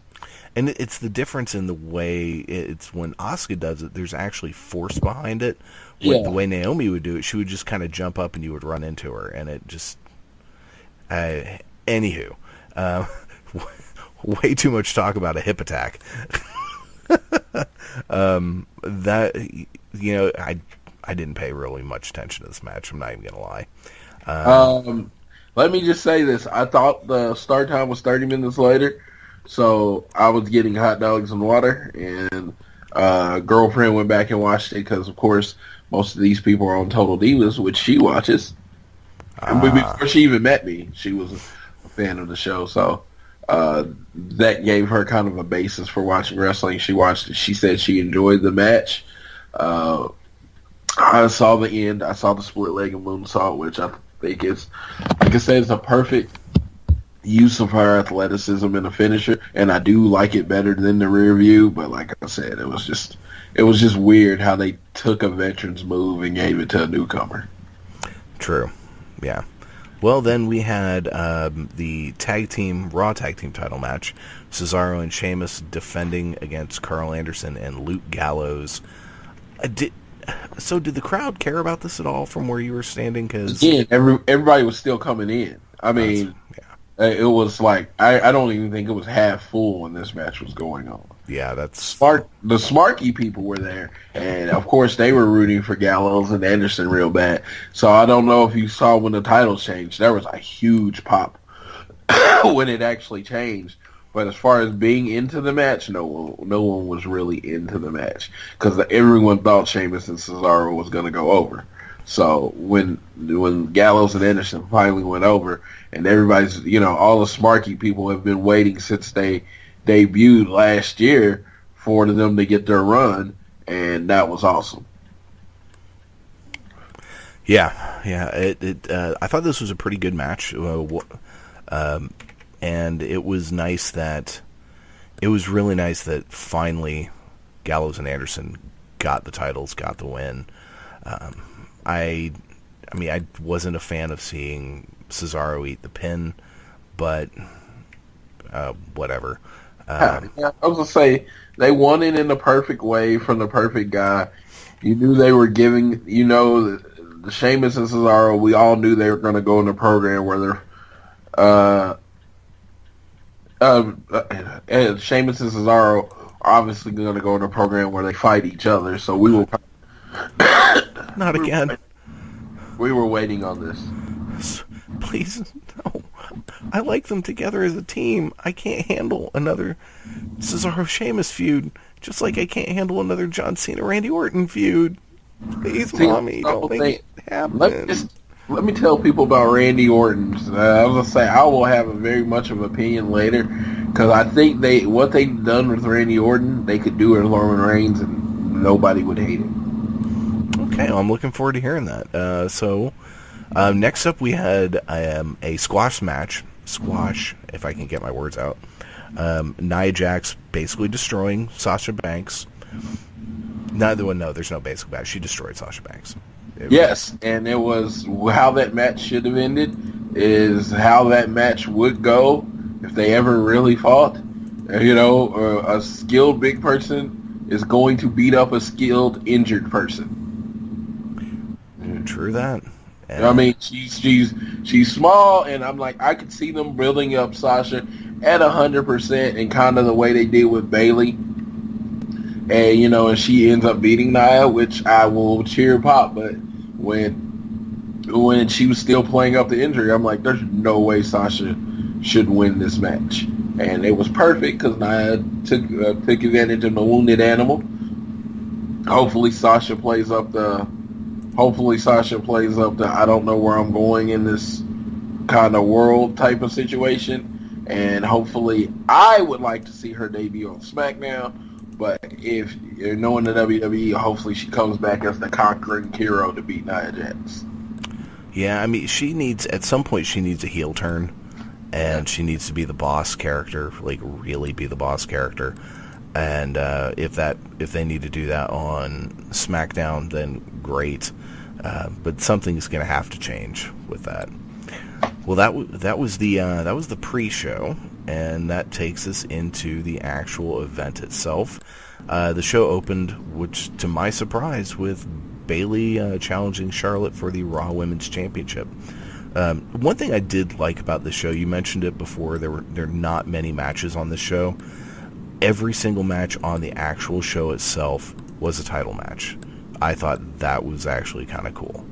And it's the difference in the way it's when Asuka does it, there's actually force behind it. With the way Naomi would do it, she would just kind of jump up and you would run into her. And it just... anywho. Way too much talk about a hip attack. I didn't pay really much attention to this match. I'm not even going to lie. Let me just say this. I thought the start time was 30 minutes later, so I was getting hot dogs and water, and girlfriend went back and watched it because, of course, most of these people are on Total Divas, which she watches. And before she even met me, she was a fan of the show, so that gave her kind of a basis for watching wrestling. She watched it. She said she enjoyed the match. I saw the end. I saw the split leg and moonsault, which I think is, like I said, it's a perfect use of her athleticism in a finisher, and I do like it better than the rear view. But like I said, it was just weird how they took a veteran's move and gave it to a newcomer. True, yeah. Well, then we had the Raw Tag Team title match. Cesaro and Sheamus defending against Carl Anderson and Luke Gallows. Did the crowd care about this at all from where you were standing? Because again, everybody was still coming in. I mean, it was like I don't even think it was half full when this match was going on. Yeah, that's smart. The Smarky people were there, and of course they were rooting for Gallows and Anderson real bad. So I don't know if you saw when the titles changed. There was a huge pop when it actually changed. But as far as being into the match, no one was really into the match because everyone thought Sheamus and Cesaro was going to go over. So when Gallows and Anderson finally went over, and everybody's, all the Smarky people have been waiting since they debuted last year for them to get their run, and that was awesome. Yeah. I thought this was a pretty good match. And it was really nice that finally Gallows and Anderson got the titles, got the win. I wasn't a fan of seeing Cesaro eat the pin, but whatever. I was going to say, they won it in the perfect way from the perfect guy. You knew they were giving, the Sheamus and Cesaro, we all knew they were going to go in the program where they're and Sheamus and Cesaro are obviously going to go in a program where they fight each other. So we will not again. We were waiting on this. Please, no. I like them together as a team. I can't handle another Cesaro-Sheamus feud, just like I can't handle another John Cena-Randy Orton feud. Please, Mommy, don't make it happen. Let me tell people about Randy Orton. I was going to say, I will have a very much of an opinion later, because I think what they've done with Randy Orton, they could do it with Roman Reigns, and nobody would hate it. Okay, well, I'm looking forward to hearing that. So, next up we had a squash match. Squash, if I can get my words out. Nia Jax basically destroying Sasha Banks. No, there's no basic match. She destroyed Sasha Banks. Yes, and it was how that match should have ended, is how that match would go if they ever really fought. A skilled big person is going to beat up a skilled injured person. True that. And I mean, she's small, and I'm like, I could see them building up Sasha at 100%, and kind of the way they did with Bayley. And, and she ends up beating Nia, which I will cheer pop. But when she was still playing up the injury, I'm like, there's no way Sasha should win this match. And it was perfect because Nia took advantage of the wounded animal. Hopefully Sasha plays up the I don't know where I'm going in this kind of world type of situation. And hopefully I would like to see her debut on SmackDown. But if you're knowing the WWE, hopefully she comes back as the conquering hero to beat Nia Jax. Yeah, I mean, at some point she needs a heel turn, and she needs to be the boss character, like really be the boss character. And if they need to do that on SmackDown, then great. But something's going to have to change with that. Well, that was the pre-show, and that takes us into the actual event itself. The show opened, which to my surprise, with Bayley challenging Charlotte for the Raw Women's Championship. One thing I did like about the show, you mentioned it before, there are not many matches on this show. Every single match on the actual show itself was a title match. I thought that was actually kind of cool.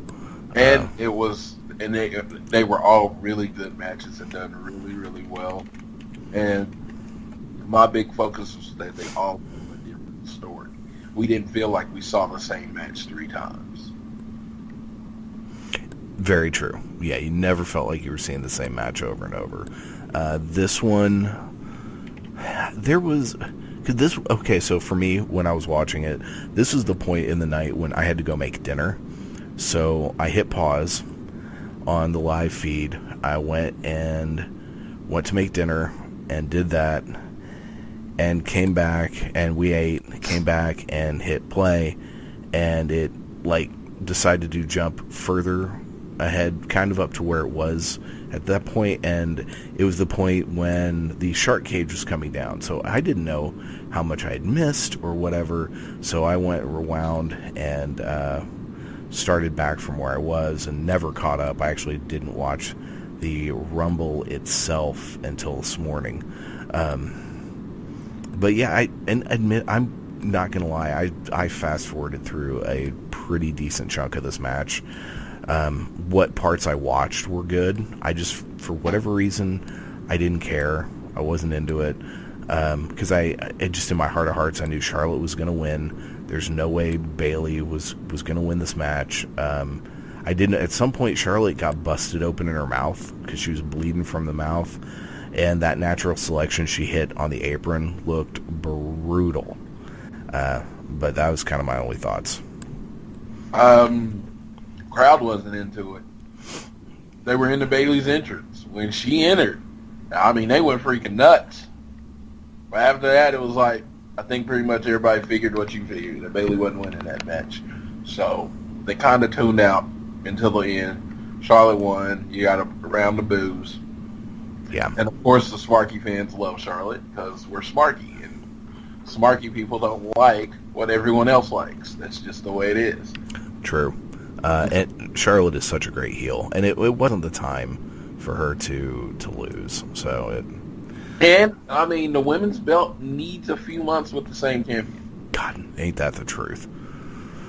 And it was, and they were all really good matches and done really, really well. And my big focus was that they all told a different story. We didn't feel like we saw the same match 3 times. Very true. Yeah, you never felt like you were seeing the same match over and over. This one, okay, so for me, when I was watching it, this was the point in the night when I had to go make dinner. So I hit pause on the live feed. I went to make dinner and did that, and came back, and we ate, came back and hit play, and it decided to jump further ahead, kind of up to where it was at that point, and it was the point when the shark cage was coming down. So I didn't know how much I had missed or whatever, so I went rewound and started back from where I was and never caught up. I actually didn't watch the Rumble itself until this morning. But yeah, I'm not gonna lie, I fast forwarded through a pretty decent chunk of this match. What parts I watched were good. I just, for whatever reason, I didn't care. I wasn't into it. Because it just in my heart of hearts, I knew Charlotte was going to win. There's no way Bayley was going to win this match. I didn't. At some point, Charlotte got busted open in her mouth because she was bleeding from the mouth, and that natural selection she hit on the apron looked brutal. But that was kind of my only thoughts. Crowd wasn't into it. They were into Bayley's entrance. When she entered, I mean, they went freaking nuts. But after that, it was like, I think pretty much everybody figured what you figured, that Bayley wasn't winning that match. So they kind of tuned out until the end. Charlotte won. You got a round of boos. Yeah. And of course, the Smarky fans love Charlotte because we're Smarky, and Smarky people don't like what everyone else likes. That's just the way it is. True. And Charlotte is such a great heel, and it wasn't the time for her to lose. So and I mean, the women's belt needs a few months with the same champion. God, ain't that the truth?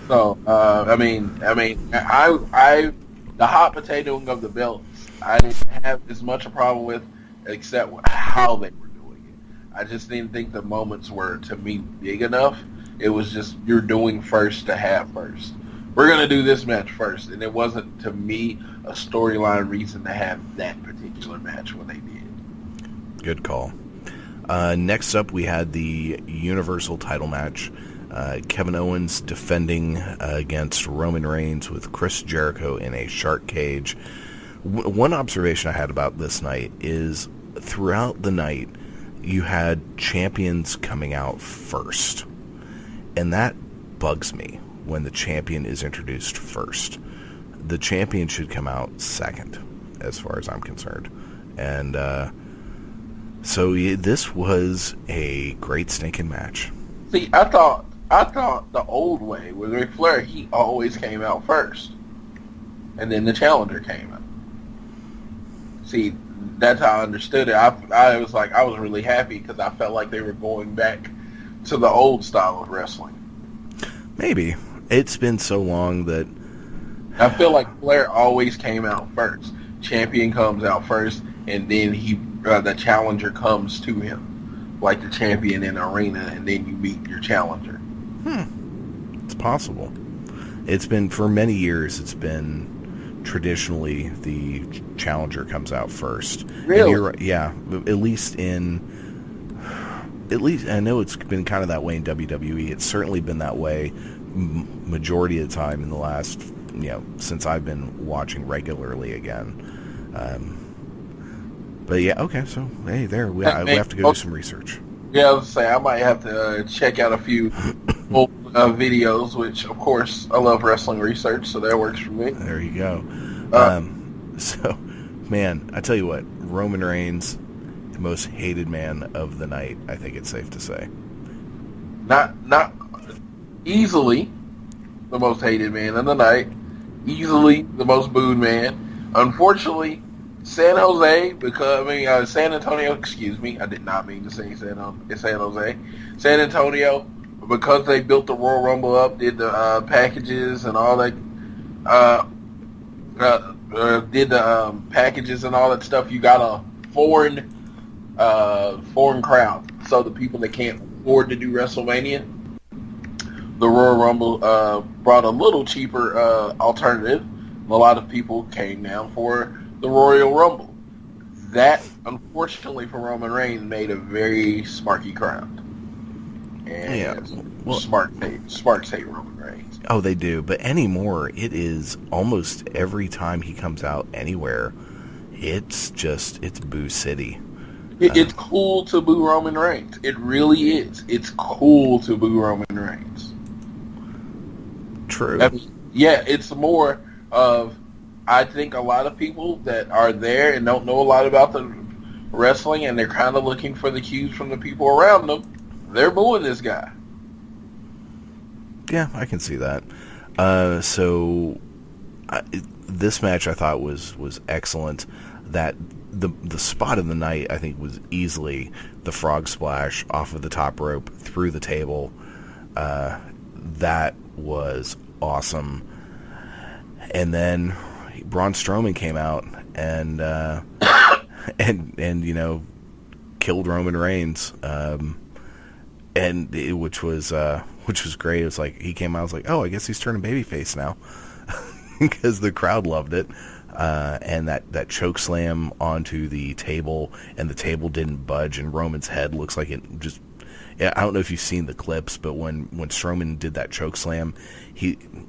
So I mean, I the hot potatoing of the belts, I didn't have as much a problem with, except how they were doing it. I just didn't think the moments were, to me, big enough. It was just, you're doing first to have first. We're going to do this match first. And it wasn't, to me, a storyline reason to have that particular match when they did. Good call. Next up, we had the Universal title match. Kevin Owens defending against Roman Reigns with Chris Jericho in a shark cage. One observation I had about this night is throughout the night, you had champions coming out first. And that bugs me. When the champion is introduced first, the champion should come out second, as far as I'm concerned. And so this was a great stinking match. See, I thought the old way with Ric Flair, he always came out first, and then the challenger came out. See, that's how I understood it. I was like, I was really happy because I felt like they were going back to the old style of wrestling. Maybe. It's been so long that I feel like Flair always came out first. Champion comes out first, and then the challenger comes to him, like the champion in the arena, and then you meet your challenger. It's possible. It's been, for many years, it's been traditionally the challenger comes out first. Really? Yeah, at least in at least I know it's been kind of that way in WWE. It's certainly been that way majority of the time in the last, since I've been watching regularly again. But yeah, okay, so hey, there we have to go do some research. Yeah, I was say I might have to check out a few old videos, which of course I love wrestling research, so that works for me. There you go. So, man, I tell you what, Roman Reigns, the most hated man of the night. I think it's safe to say. Not easily the most hated man of the night. Easily the most booed man. Unfortunately, San Antonio, excuse me, I did not mean to say San Jose. San Antonio, because they built the Royal Rumble up, did the packages and all that, packages and all that stuff, you got a foreign crowd. So the people that can't afford to do WrestleMania, the Royal Rumble brought a little cheaper alternative. A lot of people came down for the Royal Rumble. That, unfortunately for Roman Reigns, made a very smarky crowd. And smarks hate Roman Reigns. Oh, they do. But anymore, it is almost every time he comes out anywhere, it's Boo City. It's cool to boo Roman Reigns. It really is. It's cool to boo Roman Reigns. True. I mean, yeah, it's more of, I think a lot of people that are there and don't know a lot about the wrestling and they're kind of looking for the cues from the people around them, they're booing this guy. Yeah, I can see that. This match I thought was excellent. That the spot of the night I think was easily the frog splash off of the top rope through the table. That was awesome. And then Braun Strowman came out and killed Roman Reigns, which was great. It was like he came out, I was like, oh, I guess he's turning babyface now, because the crowd loved it. And that choke slam onto the table, and the table didn't budge, and Roman's head looks like it just. Yeah, I don't know if you've seen the clips, but when Strowman did that choke slam,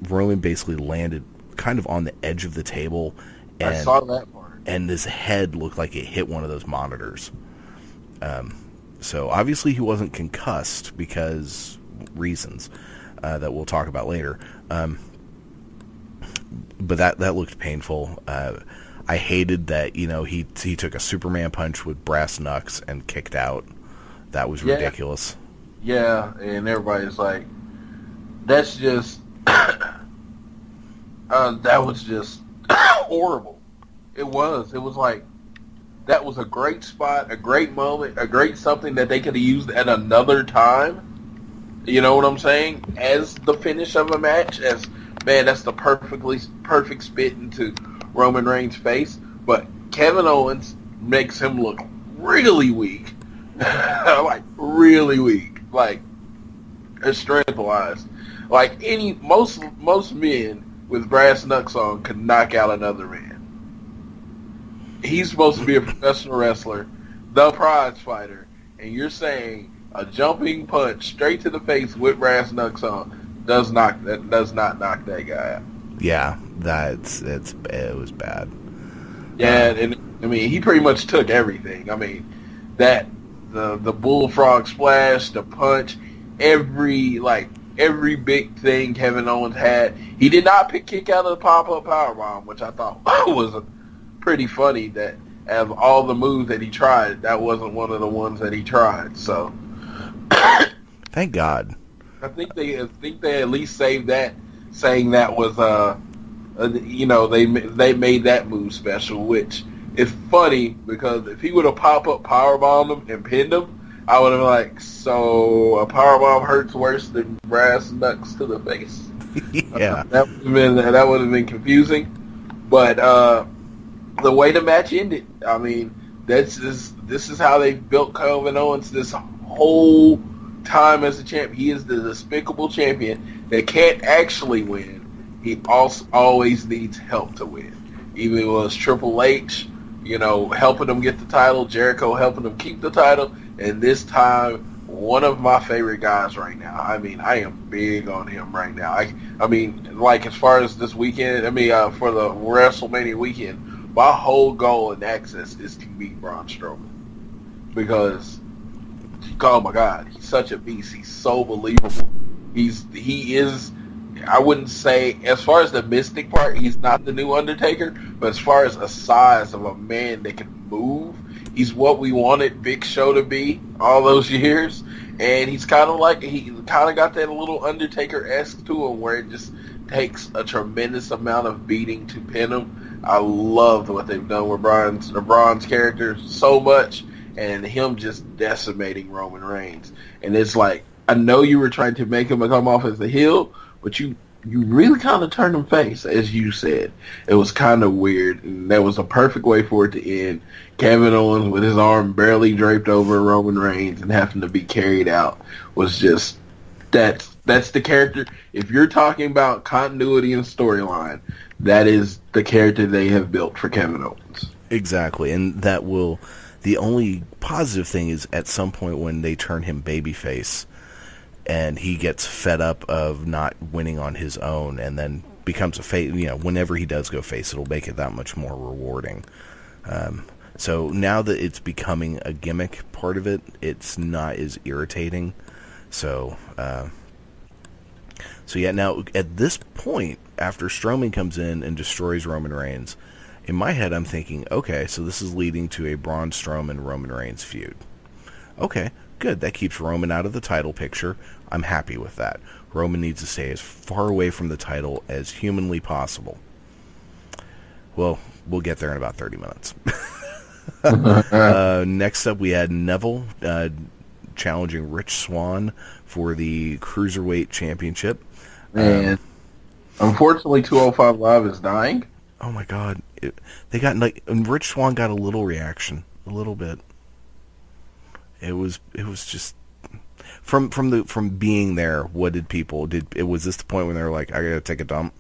Roman basically landed kind of on the edge of the table, and I saw that part. And his head looked like it hit one of those monitors. So obviously he wasn't concussed because reasons that we'll talk about later. But that looked painful. I hated that he took a Superman punch with brass knucks and kicked out. That was ridiculous. Yeah, and everybody's like, that's just that was just horrible. It was like, that was a great spot, a great moment, a great something that they could have used at another time. You know what I'm saying? As the finish of a match, that's the perfect spit into Roman Reigns' face. But Kevin Owens makes him look really weak. Like, really weak. Like, strength-wise. Like, most men with brass knucks on could knock out another man. He's supposed to be a professional wrestler, the prize fighter, and you're saying a jumping punch straight to the face with brass knucks on does not knock that guy out. Yeah, it was bad. Yeah, and I mean, he pretty much took everything. I mean, the bullfrog splash, the punch, every big thing Kevin Owens had. He did not kick out of the pop-up powerbomb, which I thought was pretty funny, that out of all the moves that he tried, that wasn't one of the ones that he tried. So thank God. I think they at least saved that, saying that was they made that move special, which is funny because if he would have pop-up powerbombed him and pinned him, I would have been like, so a powerbomb hurts worse than brass knucks to the face. Yeah, that would have been confusing. But the way the match ended, I mean, this is how they built Kevin Owens this whole time as a champ. He is the despicable champion that can't actually win. He always needs help to win. Even it was Triple H, helping him get the title, Jericho helping him keep the title, and this time one of my favorite guys right now. I mean, I am big on him right now. I mean, like as far as this weekend, for the WrestleMania weekend, my whole goal in Access is to beat Braun Strowman because, oh my God, he's such a beast. He's so believable. He is. I wouldn't say, as far as the mystic part, he's not the new Undertaker, but as far as a size of a man that can move, he's what we wanted Big Show to be all those years. And he's kind of got that little Undertaker-esque to him where it just takes a tremendous amount of beating to pin him. I love what they've done with Braun's character so much, and him just decimating Roman Reigns. And it's like, I know you were trying to make him come off as the heel, but you really kind of turned him face, as you said. It was kind of weird, and that was a perfect way for it to end. Kevin Owens with his arm barely draped over Roman Reigns and having to be carried out was just, that's the character. If you're talking about continuity and storyline, that is the character they have built for Kevin Owens. Exactly, and the only positive thing is at some point when they turn him babyface, and he gets fed up of not winning on his own and then becomes a face. Whenever he does go face, it'll make it that much more rewarding. So now that it's becoming a gimmick part of it, it's not as irritating. So yeah, now at this point, after Strowman comes in and destroys Roman Reigns, in my head I'm thinking, okay, so this is leading to a Braun Strowman-Roman Reigns feud. Okay, good. That keeps Roman out of the title picture. I'm happy with that. Roman needs to stay as far away from the title as humanly possible. Well, we'll get there in about 30 minutes. Next up, we had Neville challenging Rich Swann for the Cruiserweight Championship. And unfortunately, 205 Live is dying. Oh my God. Rich Swann got a little reaction. A little bit. It was just from being there. What did people was this the point when they were like, I gotta take a dump?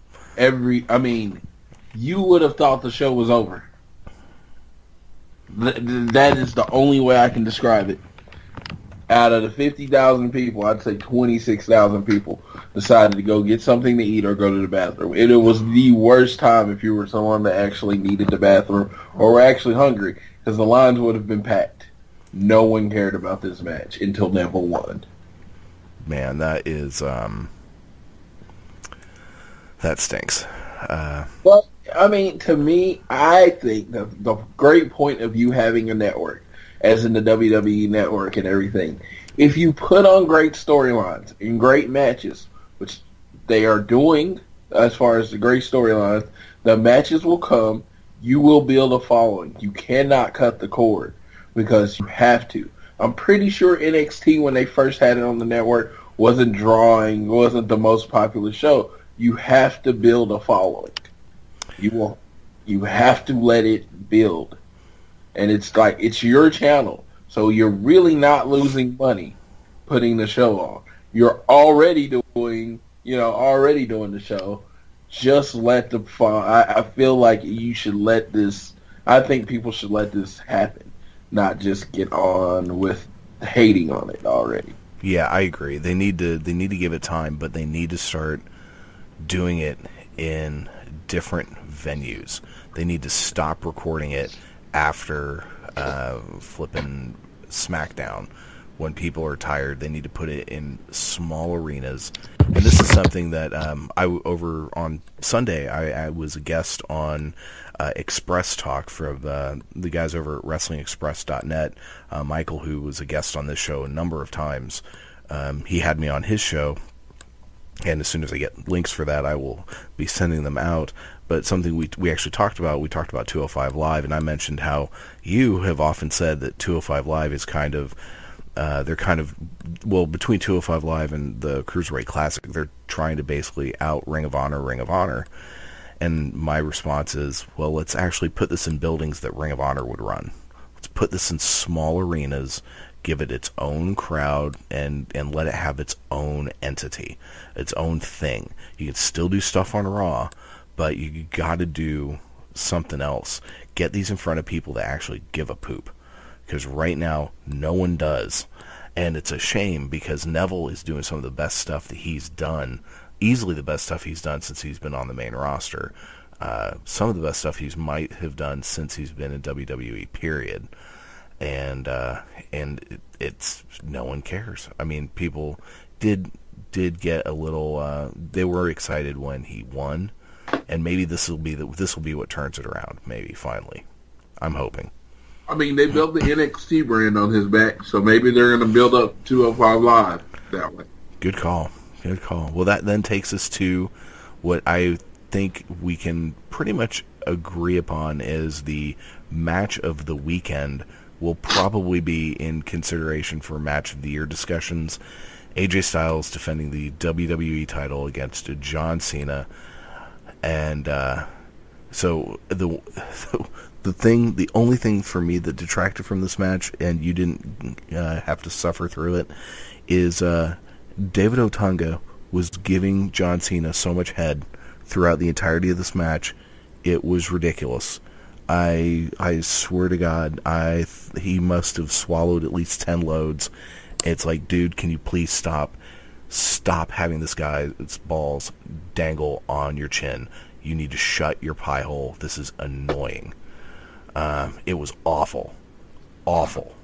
You would have thought the show was over. That is the only way I can describe it. Out of the 50,000 people, I'd say 26,000 people decided to go get something to eat or go to the bathroom. And it was the worst time if you were someone that actually needed the bathroom or were actually hungry, because the lines would have been packed. No one cared about this match until Neville won. Man, that is that stinks. Well, to me, I think the great point of you having a network, as in the WWE network and everything, if you put on great storylines and great matches, which they are doing as far as the great storylines, the matches will come, you will build a following. You cannot cut the cord because you have to. I'm pretty sure NXT, when they first had it on the network, wasn't the most popular show. You have to build a following. You have to let it build. And it's like, it's your channel. So you're really not losing money putting the show on. You're already doing the show. Just let the I feel like you should let this, I think people should let this happen, not just get on with hating on it already. Yeah, I agree. They need to give it time, but they need to start doing it in different venues. They need to stop recording it after flipping SmackDown. When people are tired, they need to put it in small arenas. And this is something that over on Sunday, I was a guest on Express Talk from the guys over at WrestlingExpress.net. Michael, who was a guest on this show a number of times, he had me on his show. And as soon as I get links for that, I will be sending them out. But something we actually talked about 205 Live, and I mentioned how you have often said that 205 Live is kind of, between 205 Live and the Cruiserweight Classic, they're trying to basically out Ring of Honor. And my response is, well, let's actually put this in buildings that Ring of Honor would run. Let's put this in small arenas, give it its own crowd, and let it have its own entity, its own thing. You can still do stuff on Raw, but you got to do something else. Get these in front of people that actually give a poop. Because right now, no one does. And it's a shame because Neville is doing some of the best stuff that he's done, easily the best stuff he's done since he's been on the main roster. Some of the best stuff he might have done since he's been in WWE, period. And it's no one cares. I mean, people did get a little. They were excited when he won, and maybe this will be what turns it around. Maybe finally, I'm hoping. I mean, they built the NXT brand on his back, so maybe they're going to build up 205 Live that way. Good call. Good call. Well, that then takes us to what I think we can pretty much agree upon is the match of the weekend will probably be in consideration for match of the year discussions. AJ Styles defending the WWE title against John Cena. And so the only thing for me that detracted from this match, and you didn't have to suffer through it, is David Otunga was giving John Cena so much head throughout the entirety of this match. It was ridiculous. I swear to God, he must have swallowed at least 10 loads. It's like, dude, can you please stop having this guy's balls dangle on your chin. You need to shut your pie hole. This is annoying. It was awful. Awful.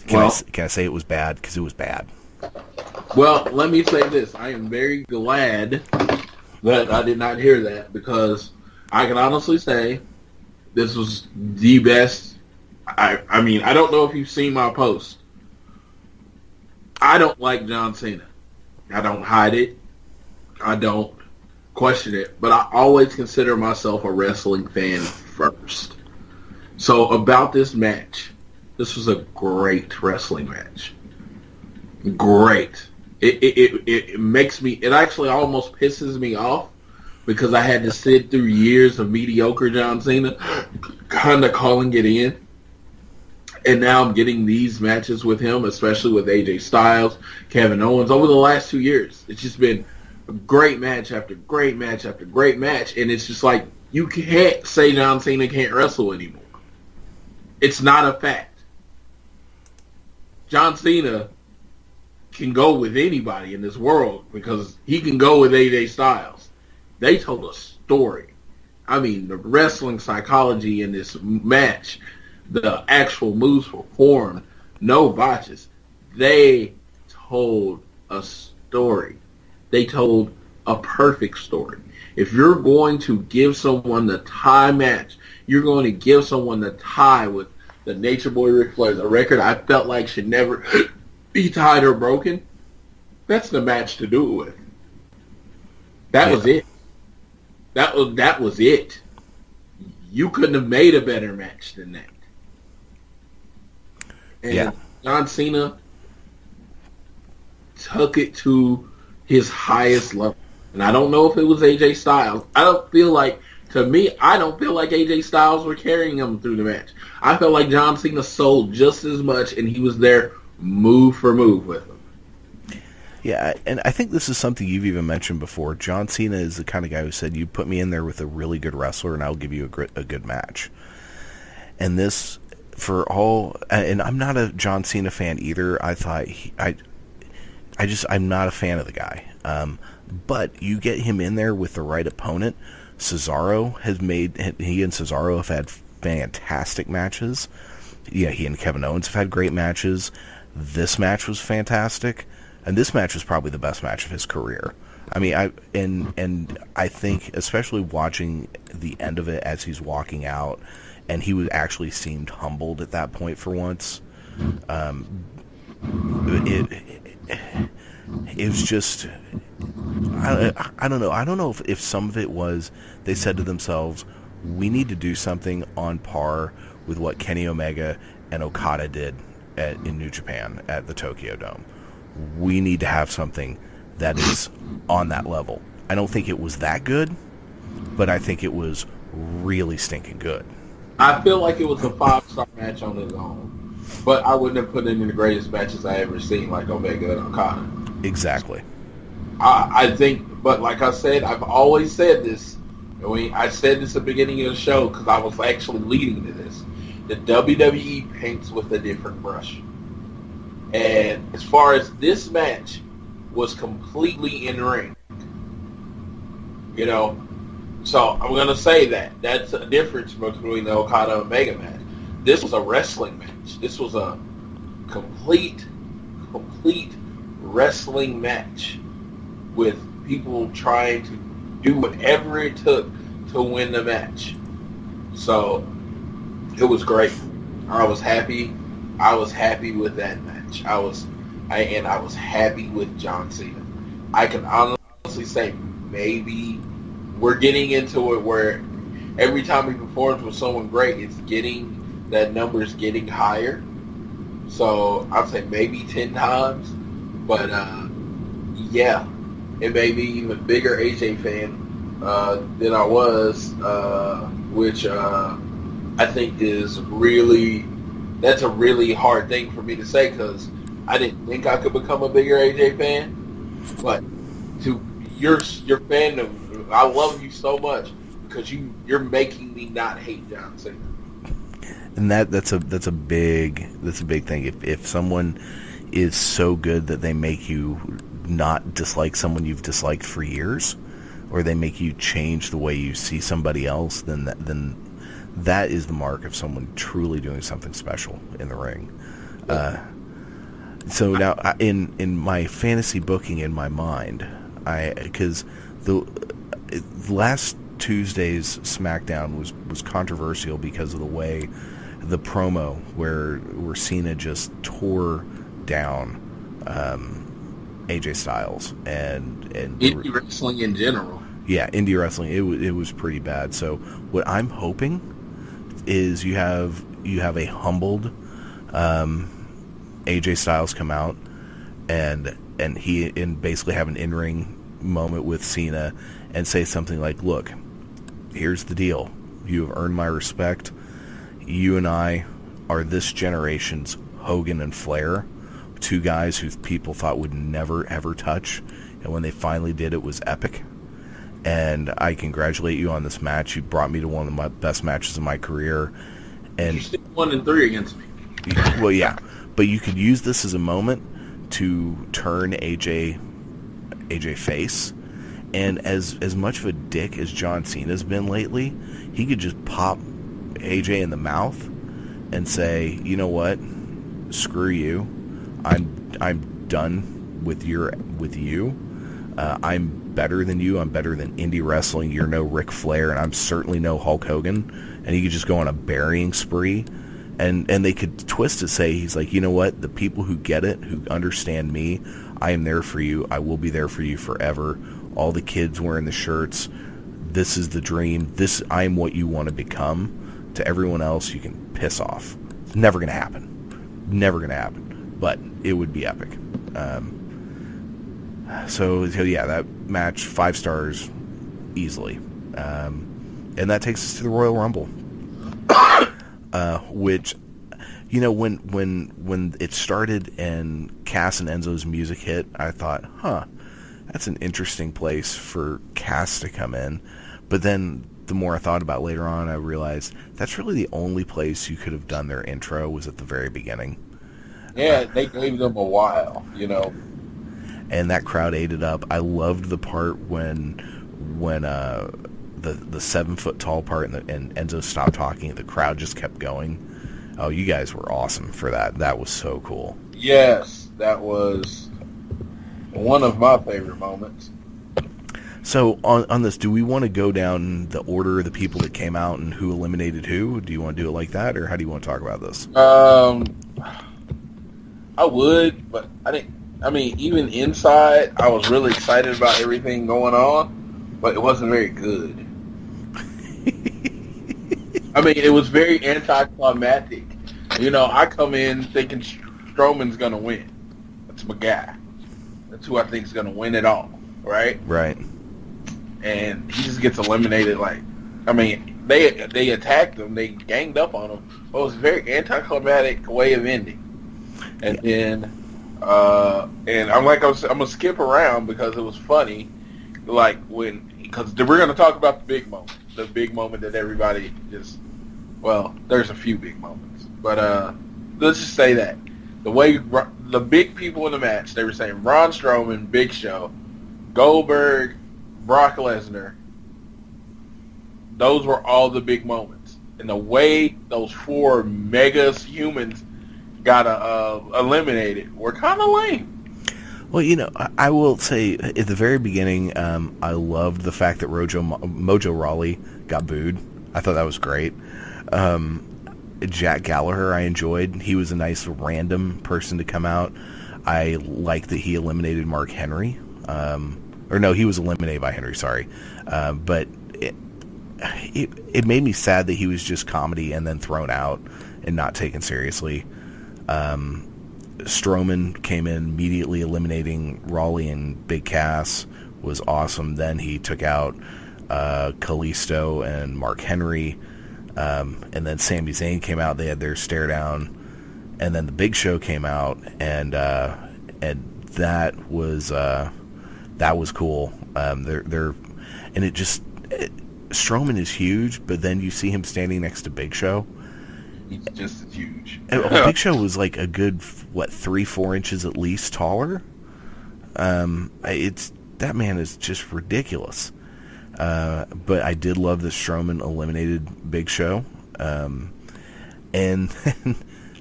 Can I say it was bad? Because it was bad. Well, let me say this. I am very glad that I did not hear that, because I can honestly say this was the best. I mean, I don't know if you've seen my post. I don't like John Cena. I don't hide it. I don't question it. But I always consider myself a wrestling fan first. So about this match, this was a great wrestling match. Great. It makes me, it actually almost pisses me off, because I had to sit through years of mediocre John Cena kind of calling it in. And now I'm getting these matches with him, especially with AJ Styles, Kevin Owens, over the last 2 years. It's just been a great match after great match after great match. And it's just like, you can't say John Cena can't wrestle anymore. It's not a fact. John Cena can go with anybody in this world, because he can go with AJ Styles. They told a story. I mean, the wrestling psychology in this match, the actual moves performed, no botches. They told a story. They told a perfect story. If you're going to give someone the tie match, you're going to give someone the tie with the Nature Boy Ric Flair, the record I felt like should never be tied or broken. That's the match to do it with. That was it. That was it. You couldn't have made a better match than that. And John Cena took it to his highest level. And I don't know if it was AJ Styles. I don't feel like AJ Styles were carrying him through the match. I felt like John Cena sold just as much, and he was there move for move with him. Yeah, and I think this is something you've even mentioned before. John Cena is the kind of guy who said, you put me in there with a really good wrestler and I'll give you a good match. And this, and I'm not a John Cena fan either. I thought, I'm not a fan of the guy. But you get him in there with the right opponent. He and Cesaro have had fantastic matches. Yeah, he and Kevin Owens have had great matches. This match was fantastic. And this match was probably the best match of his career. I mean, I think, especially watching the end of it as he's walking out, and he actually seemed humbled at that point for once. It was just, I don't know. I don't know if some of it was they said to themselves, we need to do something on par with what Kenny Omega and Okada did in New Japan at the Tokyo Dome. We need to have something that is on that level. I don't think it was that good, but I think it was really stinking good. I feel like it was a 5-star match on its own, but I wouldn't have put it in the greatest matches I ever seen, like Omega and Okada. Exactly. I think, but like I said, I've always said this. I said this at the beginning of the show because I was actually leading to this. The WWE paints with a different brush. And as far as this match was completely in ring, you know, so I'm gonna say that's a difference between the Okada Omega match. This was a wrestling match. This was a complete wrestling match with people trying to do whatever it took to win the match. So it was great. I was happy. I was happy with that match. I was happy with John Cena. I can honestly say maybe we're getting into it where every time he performs with someone great, that number's getting higher. So I'd say maybe 10 times. But yeah, it made me even bigger AJ fan than I was, which I think that's a really hard thing for me to say because I didn't think I could become a bigger AJ fan. But to your fandom, I love you so much because you're making me not hate John Cena. And that's a big thing. If someone is so good that they make you not dislike someone you've disliked for years, or they make you change the way you see somebody else, then that is the mark of someone truly doing something special in the ring. So now, in my fantasy booking in my mind, because the last Tuesday's SmackDown was controversial because of the way the promo where Cena just tore down AJ Styles and indie wrestling in general. Yeah, indie wrestling. It was pretty bad. So what I'm hoping is you have a humbled AJ Styles come out and basically have an in-ring moment with Cena and say something like, "Look, here's the deal. You have earned my respect. You and I are this generation's Hogan and Flair, two guys who people thought would never ever touch, and when they finally did, it was epic. And I congratulate you on this match. You brought me to one of the best matches of my career." And you still 1-3 against me. Well, yeah, but you could use this as a moment to turn AJ face. And as much of a dick as John Cena's been lately, he could just pop AJ in the mouth and say, "You know what? Screw you. I'm done with you. I'm better than you. I'm better than indie wrestling. You're no Ric Flair, and I'm certainly no Hulk Hogan." And he could just go on a burying spree, and they could twist it, say he's like, "You know what? The people who get it, who understand me, I am there for you. I will be there for you forever. All the kids wearing the shirts. This is the dream. I am what you want to become. To everyone else, you can piss off." It's never going to happen. Never going to happen. But it would be epic. So yeah, that match, 5 stars easily. And that takes us to the Royal Rumble. Which, you know, when it started and Cass and Enzo's music hit, I thought, that's an interesting place for Cass to come in. But then the more I thought about it later on, I realized that's really the only place you could have done their intro was at the very beginning. Yeah, they gave them a while, you know. And that crowd ate it up. I loved the part when the 7-foot tall part and Enzo stopped talking, the crowd just kept going. Oh, you guys were awesome for that. That was so cool. Yes, that was one of my favorite moments. So on this, do we want to go down the order of the people that came out and who eliminated who? Do you want to do it like that, or how do you want to talk about this? I would, but I didn't. I mean, even inside, I was really excited about everything going on, but it wasn't very good. I mean, it was very anticlimactic. You know, I come in thinking Strowman's going to win. That's my guy. That's who I think is going to win it all, right? Right. And he just gets eliminated. Like, I mean, they attacked him. They ganged up on him. But it was a very anticlimactic way of ending. And then, and I'm like, I'm going to skip around because it was funny. Like, because we're going to talk about the big moment. The big moment that everybody just, well, there's a few big moments. But let's just say that the big people in the match, they were saying Braun Strowman, Big Show, Goldberg, Brock Lesnar. Those were all the big moments. And the way those 4 mega humans got eliminated were kind of lame. Well, I will say at the very beginning, I loved the fact that Mojo Rawley got booed. I thought that was great. Jack Gallagher, I enjoyed. He was a nice random person to come out. I liked that he eliminated Mark Henry. He was eliminated by Henry, sorry. But it made me sad that he was just comedy and then thrown out and not taken seriously. Strowman came in immediately eliminating Rawley and Big Cass was awesome. Then he took out Kalisto and Mark Henry. And then Sami Zayn came out. They had their stare down. And then the Big Show came out, and that was cool. Strowman is huge, but then you see him standing next to Big Show. He's just as huge. Big Show was like a good 3-4 inches at least taller. That man is just ridiculous. But I did love that Strowman eliminated Big Show. And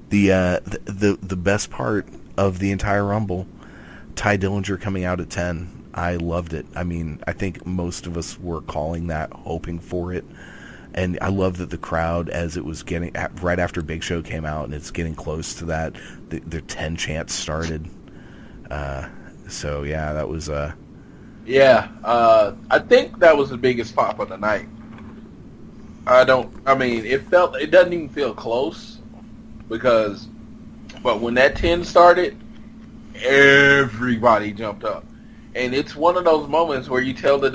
the best part of the entire Rumble, Ty Dillinger coming out at 10. I loved it. I mean, I think most of us were calling that, hoping for it. And I love that the crowd, as it was getting, right after Big Show came out and it's getting close to that, the 10 chants started. So, yeah, that was... I think that was the biggest pop of the night. It doesn't even feel close but when that 10 started, everybody jumped up. And it's one of those moments where you tell the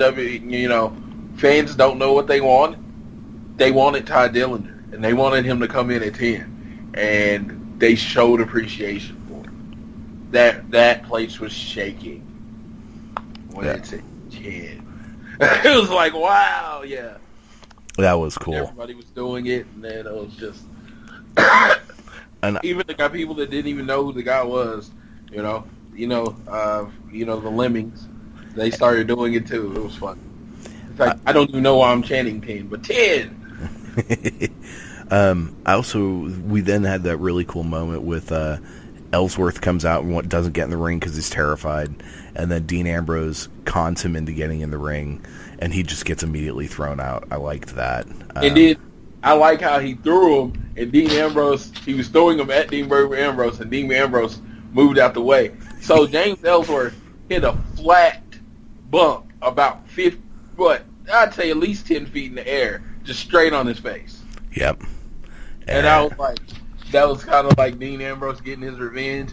fans don't know what they want. They wanted Ty Dillinger, and they wanted him to come in at 10. And they showed appreciation for him. That place was shaking when it's at 10. It was like, wow, yeah. That was cool. Everybody was doing it, and then it was just... even the people that didn't even know who the guy was, the Lemmings, they started doing it too. It was fun. In fact, I don't even know why I'm chanting 10, but 10! We then had that really cool moment with Ellsworth comes out and doesn't get in the ring because he's terrified, and then Dean Ambrose cons him into getting in the ring, and he just gets immediately thrown out. I liked that. I like how he threw him, and Dean Ambrose, he was throwing him at Dean Ambrose, and Dean Ambrose moved out the way. So James Ellsworth hit a flat bump about I'd say at least 10 feet in the air, just straight on his face. Yep. And I was like, that was kind of like Dean Ambrose getting his revenge.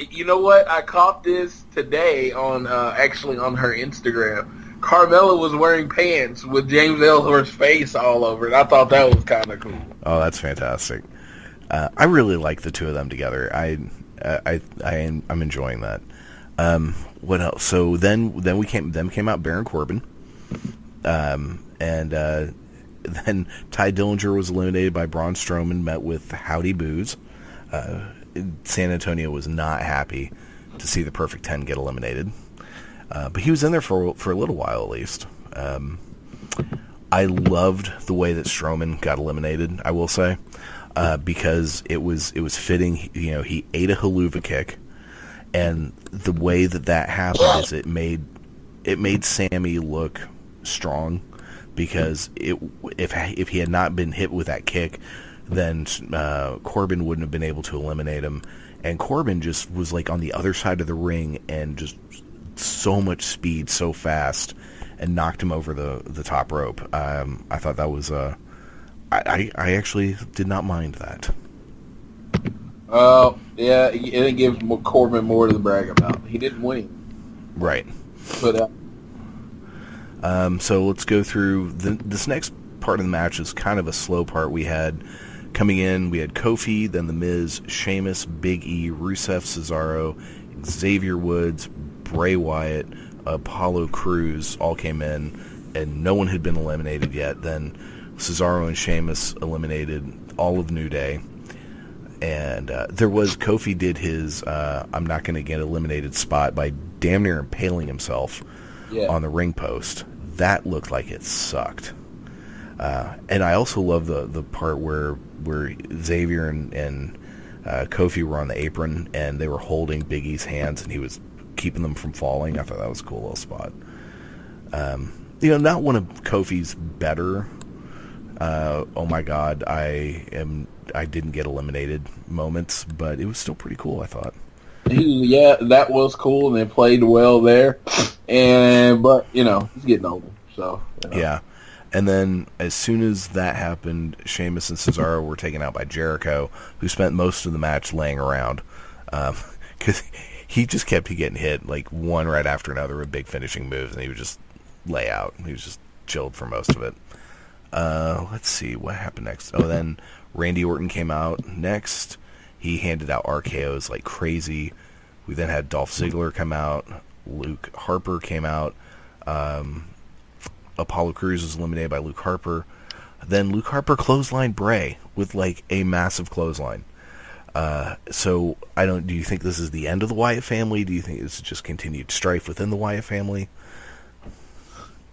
You know what? I caught this today on her Instagram. Carmella was wearing pants with James Ellsworth's face all over it. I thought that was kind of cool. Oh, that's fantastic. I really like the two of them together. I'm enjoying that. What else? So then came out Baron Corbin, and then Ty Dillinger was eliminated by Braun Strowman. Met with Howdy Boos. San Antonio was not happy to see the Perfect 10 get eliminated. But he was in there for a little while at least. I loved the way that Strowman got eliminated, I will say, because it was fitting. He ate a haluva kick, and the way that happened is it made Sammy look strong, because if he had not been hit with that kick, then Corbin wouldn't have been able to eliminate him. And Corbin just was like on the other side of the ring and just so much speed, so fast, and knocked him over the top rope. I thought that was I actually did not mind that. Yeah, it gives Corbin more to brag about. He didn't win. Right. But so let's go through this next part of the match. Is kind of a slow part. We had coming in. We had Kofi, then The Miz, Sheamus, Big E, Rusev, Cesaro, Xavier Woods, Bray Wyatt, Apollo Crews all came in, and no one had been eliminated yet. Then Cesaro and Sheamus eliminated all of New Day. And Kofi did his I'm not going to get eliminated spot by damn near impaling himself on the ring post. That looked like it sucked. And I also love the part where Xavier and Kofi were on the apron and they were holding Big E's hands and he was keeping them from falling. I thought that was a cool little spot. Not one of Kofi's better oh my god, I didn't get eliminated moments, but it was still pretty cool, I thought. That was cool, and they played well there. But he's getting older, so. Yeah. And then as soon as that happened, Sheamus and Cesaro were taken out by Jericho, who spent most of the match laying around. Because he just kept getting hit, like one right after another with big finishing moves, and he would just lay out. He was just chilled for most of it. Let's see, what happened next? Oh, then Randy Orton came out next. He handed out RKOs like crazy. We then had Dolph Ziggler come out. Luke Harper came out. Apollo Crews was eliminated by Luke Harper. Then Luke Harper clotheslined Bray with like a massive clothesline. So do you think this is the end of the Wyatt family? Do you think it's just continued strife within the Wyatt family?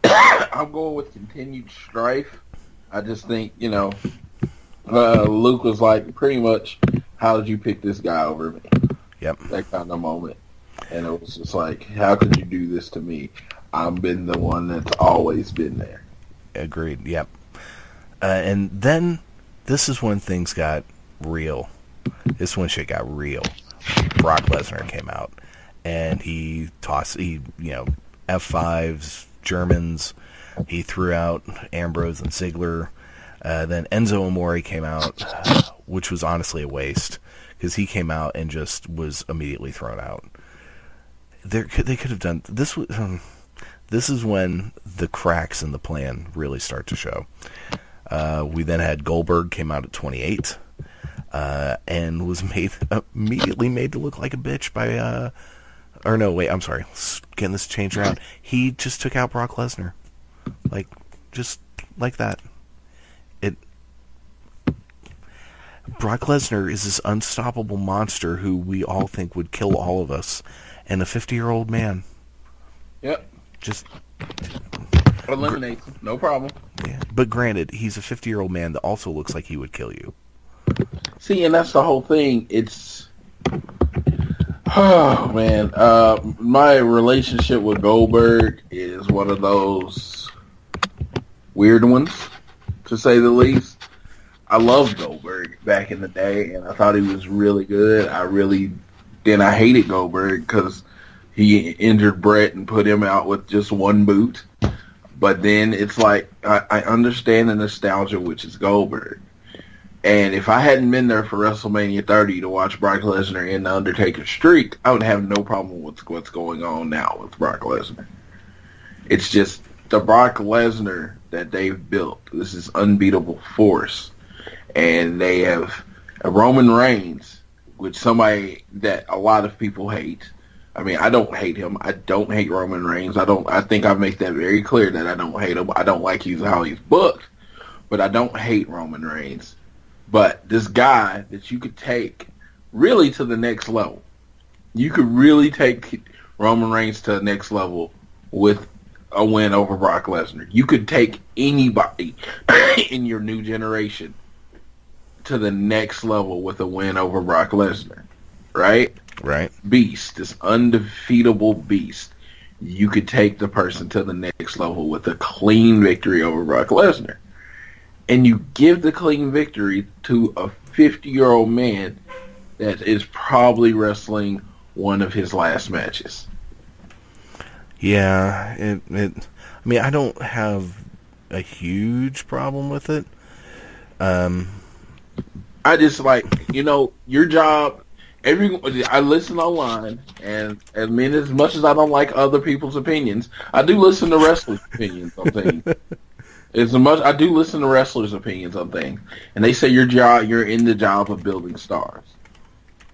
I'm going with continued strife. I just think, Luke was like, pretty much, how did you pick this guy over me? Yep. That kind of moment. And it was just like, how could you do this to me? I've been the one that's always been there. Agreed, yep. And then, this is when things got real. This when shit got real. Brock Lesnar came out, and he F5s, Germans. He threw out Ambrose and Ziggler. Then Enzo Amore came out, which was honestly a waste, because he came out and just was immediately thrown out. They could have done this. This is when the cracks in the plan really start to show. We then had Goldberg came out at 28, and was immediately made to look like a bitch by. Or no, wait, I'm sorry. Getting this changed around. He just took out Brock Lesnar. Just like that. Brock Lesnar is this unstoppable monster who we all think would kill all of us, and a 50-year-old man. Yep. Just eliminate him. No problem. Yeah, but granted, he's a 50-year-old man that also looks like he would kill you. See, and that's the whole thing. It's... Oh, man. My relationship with Goldberg is one of those weird ones, to say the least. I loved Goldberg back in the day, and I thought he was really good. I hated Goldberg because he injured Brett and put him out with just one boot. But then it's like, I understand the nostalgia, which is Goldberg. And if I hadn't been there for WrestleMania 30 to watch Brock Lesnar and The Undertaker's streak, I would have no problem with what's going on now with Brock Lesnar. It's just the Brock Lesnar that they've built. This is unbeatable force. And they have a Roman Reigns, which somebody that a lot of people hate. I mean, I don't hate him. I don't hate Roman Reigns. I think I make that very clear that I don't hate him. I don't like how he's booked, but I don't hate Roman Reigns. But this guy that you could take really to the next level. You could really take Roman Reigns to the next level with a win over Brock Lesnar. You could take anybody in your new generation to the next level with a win over Brock Lesnar. Right? Right. Beast, this undefeatable beast. You could take the person to the next level with a clean victory over Brock Lesnar. And you give the clean victory to a 50-year-old man that is probably wrestling one of his last matches. Yeah, I mean, I don't have a huge problem with it. I just your job. I listen online, and as much as I don't like other people's opinions, I do listen to wrestlers' opinions on things. I do listen to wrestlers' opinions on things, and they say you're in the job of building stars.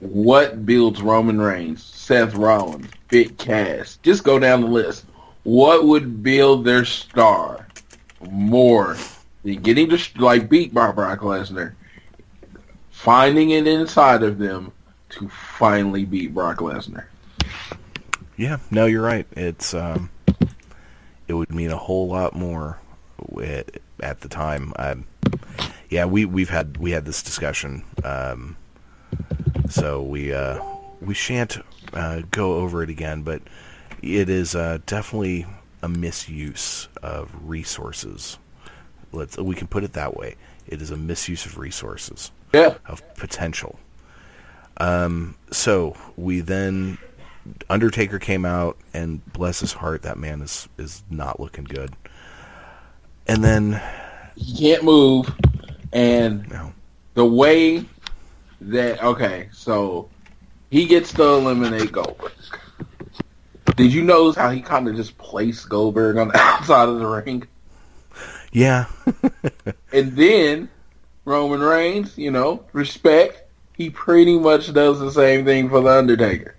What builds Roman Reigns, Seth Rollins, Big Cass? Just go down the list. What would build their star more than getting to beat Brock Lesnar, finding it inside of them to finally beat Brock Lesnar. Yeah, no, you're right. It's it would mean a whole lot more at the time. Yeah, we had this discussion, so we shan't go over it again. But it is definitely a misuse of resources. We can put it that way. It is a misuse of resources. Yeah. Of potential. So we then, Undertaker came out, and bless his heart, that man is not looking good. And then he can't move, and the way that so he gets to eliminate Goldberg. Did you notice how he kind of just placed Goldberg on the outside of the ring? Yeah. And then Roman Reigns, respect, he pretty much does the same thing for the Undertaker.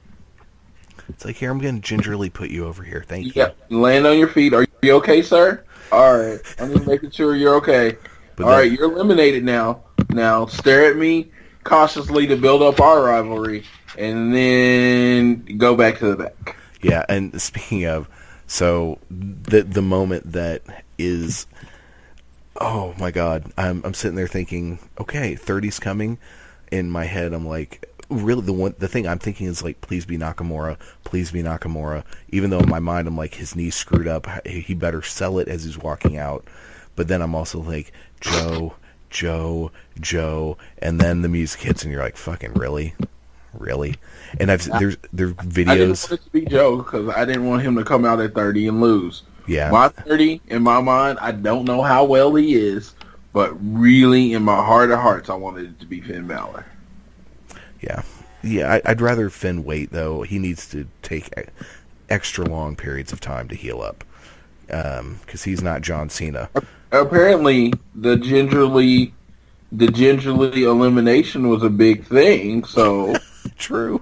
It's like, here, I'm going to gingerly put you over here. Thank you. Yeah, land on your feet. Are you okay, sir? All right. I'm just making sure you're okay. All right, you're eliminated now. Now, stare at me cautiously to build up our rivalry, and then go back to the back. Yeah, and speaking of, so the moment that is, oh my God, I'm sitting there thinking, okay, 30's coming. In my head, I'm like, really, the thing I'm thinking is like, please be Nakamura, please be Nakamura. Even though in my mind I'm like, his knee's screwed up, he better sell it as he's walking out. But then I'm also like, Joe, and then the music hits, and you're like, fucking really? And there's videos. I didn't want it to be Joe because I didn't want him to come out at 30 and lose. Yeah, my 30 in my mind, I don't know how well he is, but really in my heart of hearts, I wanted it to be Finn Balor. Yeah. I'd rather Finn wait though. He needs to take extra long periods of time to heal up because he's not John Cena. Apparently, the gingerly elimination was a big thing. So true.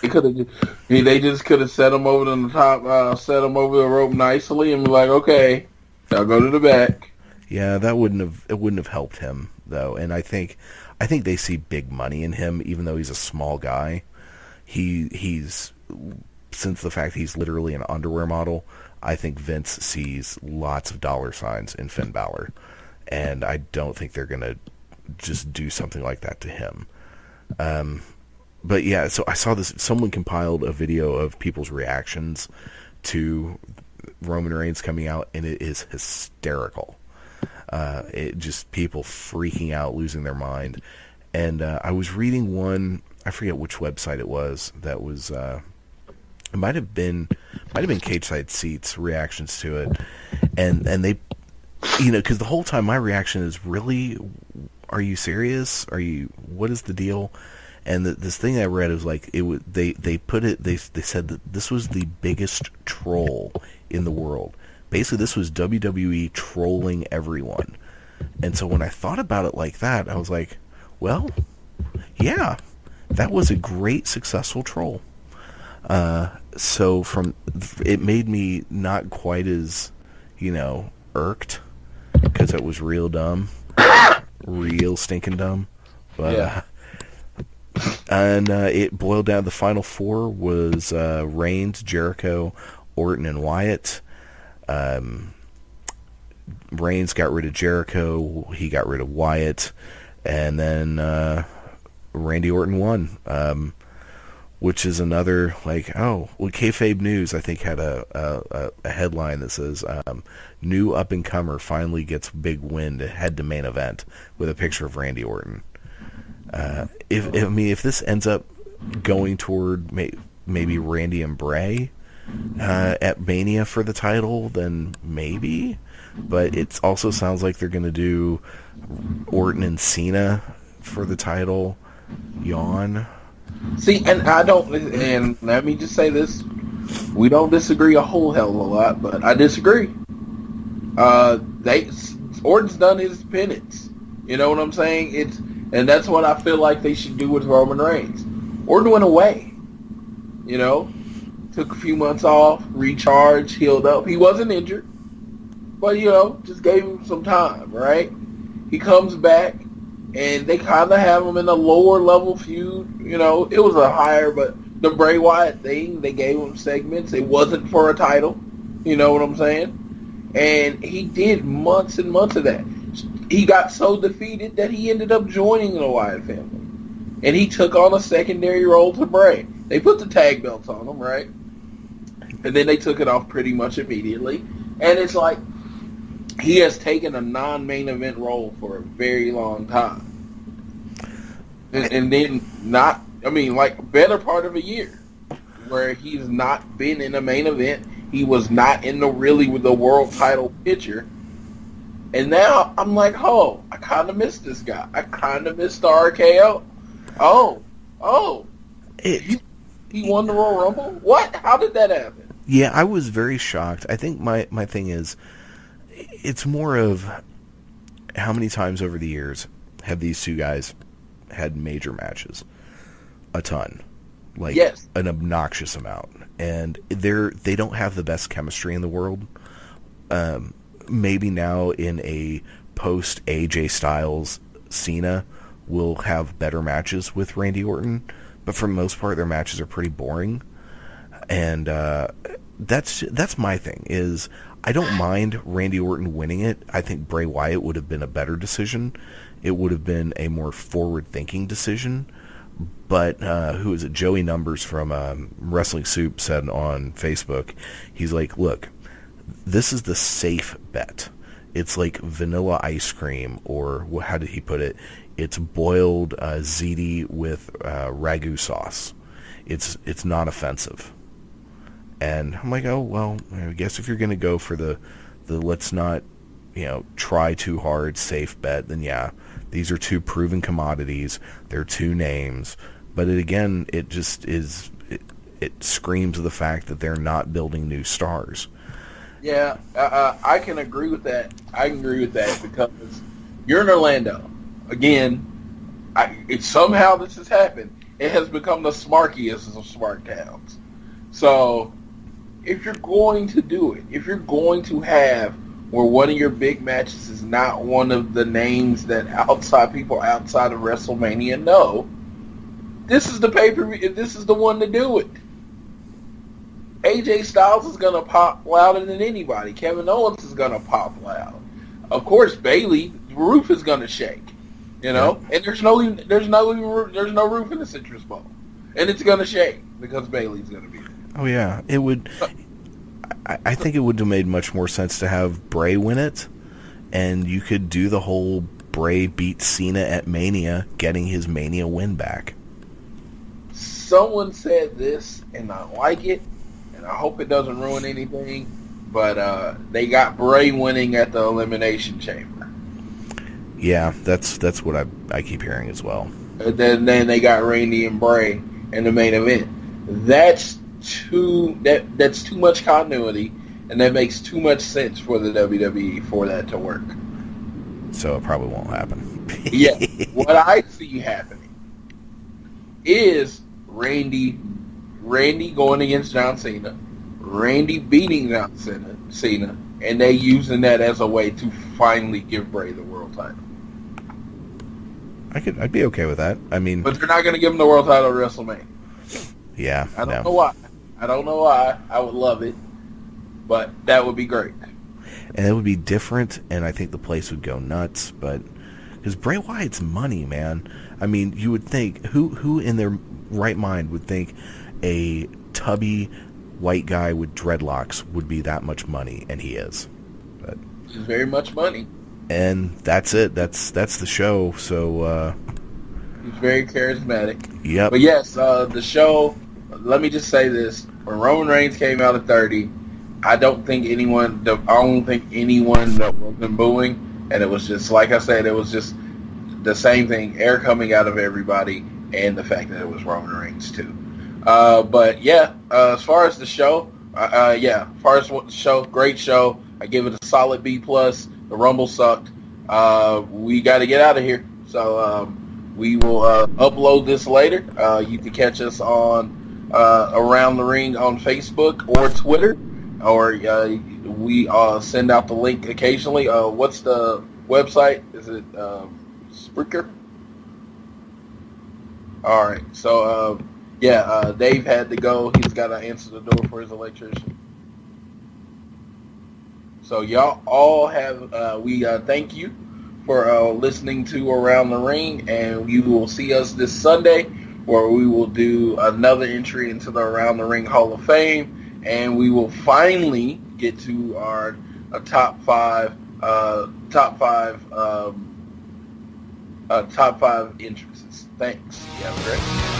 They just could have set him over to the top, set him over the rope nicely, and be like, okay, I'll go to the back. Yeah, it wouldn't have helped him though, and I think they see big money in him, even though he's a small guy. He's since the fact he's literally an underwear model, I think Vince sees lots of dollar signs in Finn Balor, and I don't think they're gonna just do something like that to him. But yeah, so I saw this. Someone compiled a video of people's reactions to Roman Reigns coming out, and it is hysterical. It just people freaking out, losing their mind. And I was reading one, I forget which website it was, that was it might have been Cage Side Seats reactions to it, and they, because the whole time my reaction is, really, are you serious? What is the deal? And this thing I read was like, they said that this was the biggest troll in the world. Basically, this was WWE trolling everyone. And so when I thought about it like that, I was like, well, yeah, that was a great, successful troll. So it made me not quite as, irked, because it was real dumb, real stinking dumb. But, yeah. And it boiled down, the final four was Reigns, Jericho, Orton, and Wyatt. Reigns got rid of Jericho, he got rid of Wyatt, and then Randy Orton won, which is another, Kayfabe News, I think, had a headline that says, new up-and-comer finally gets big win to head to main event, with a picture of Randy Orton. If this ends up going toward maybe Randy and Bray at Mania for the title, then maybe. But it also sounds like they're going to do Orton and Cena for the title. Yawn. See, and let me just say this. We don't disagree a whole hell of a lot, but I disagree. Orton's done his penance. You know what I'm saying? And that's what I feel like they should do with Roman Reigns. Orton went away. Took a few months off, recharged, healed up. He wasn't injured, but just gave him some time, right? He comes back, and they kind of have him in a lower level feud. You know, it was a higher, but the Bray Wyatt thing, they gave him segments. It wasn't for a title. You know what I'm saying? And he did months and months of that. He got so defeated that he ended up joining the Wyatt family. And he took on a secondary role to Bray. They put the tag belts on him, right? And then they took it off pretty much immediately. And it's like, he has taken a non-main event role for a very long time. And then better part of a year where he's not been in a main event. He was not in the world title picture. And now I'm like, oh, I kind of missed this guy. I kind of missed the RKO. He won the Royal Rumble? What? How did that happen? Yeah, I was very shocked. I think my thing is, it's more of how many times over the years have these two guys had major matches? A ton. Like, yes. An obnoxious amount. And they don't have the best chemistry in the world. Maybe now in a post AJ Styles Cena will have better matches with Randy Orton, but for the most part their matches are pretty boring. And that's my thing, is I don't mind Randy Orton winning it. I think Bray Wyatt would have been a better decision. It would have been a more forward-thinking decision. But who is it? Joey Numbers from Wrestling Soup said on Facebook, he's like, look, this is the safe bet. It's like vanilla ice cream, or how did he put it? It's boiled ziti with ragu sauce. It's not offensive. And I'm like, oh, well, I guess if you're going to go for the let's not, try too hard, safe bet, then yeah, these are two proven commodities. They're two names. But it just is, it screams the fact that they're not building new stars. Yeah, I can agree with that. I can agree with that because you're in Orlando. Again, somehow this has happened. It has become the smarkiest of smart towns. So, if you're going to do it, if you're going to have where one of your big matches is not one of the names that people outside of WrestleMania know, this is the pay-per-view. This is the one to do it. AJ Styles is going to pop louder than anybody. Kevin Owens is going to pop loud. Of course, Bayley, the roof is going to shake. And there's no roof in the Citrus Bowl, and it's going to shake because Bayley's going to be there. Oh yeah, it would. I think it would have made much more sense to have Bray win it, and you could do the whole Bray beat Cena at Mania, getting his Mania win back. Someone said this, and I like it, and I hope it doesn't ruin anything, but they got Bray winning at the Elimination Chamber. Yeah, that's what I keep hearing as well. And then they got Randy and Bray in the main event. That's too much continuity, and that makes too much sense for the WWE for that to work. So it probably won't happen. Yeah, what I see happening is Randy going against John Cena, Randy beating John Cena, and they using that as a way to finally give Bray the world title. I'd be okay with that. I mean, but they're not going to give him the world title at WrestleMania. Yeah, I don't know why. I would love it, but that would be great. And it would be different, and I think the place would go nuts. But because Bray Wyatt's money, man. I mean, you would think who in their right mind would think a tubby white guy with dreadlocks would be that much money, and he is. But he's very much money. And that's it. That's the show. So he's very charismatic. Yep. But yes, the show. Let me just say this: when Roman Reigns came out at 30, I don't think anyone that wasn't booing, and it was just like I said, it was just the same thing, air coming out of everybody, and the fact that it was Roman Reigns too. But yeah, as far as the show, great show. I give it a solid B+. The Rumble sucked. We got to get out of here. So we will upload this later. You can catch us on Around the Ring on Facebook or Twitter, or we send out the link occasionally. What's the website? Is it Spreaker? All right. So, Dave had to go. He's got to answer the door for his electrician. So y'all all have, we thank you for listening to Around the Ring, and you will see us this Sunday where we will do another entry into the Around the Ring Hall of Fame, and we will finally get to our top five entrances. Thanks. You have a great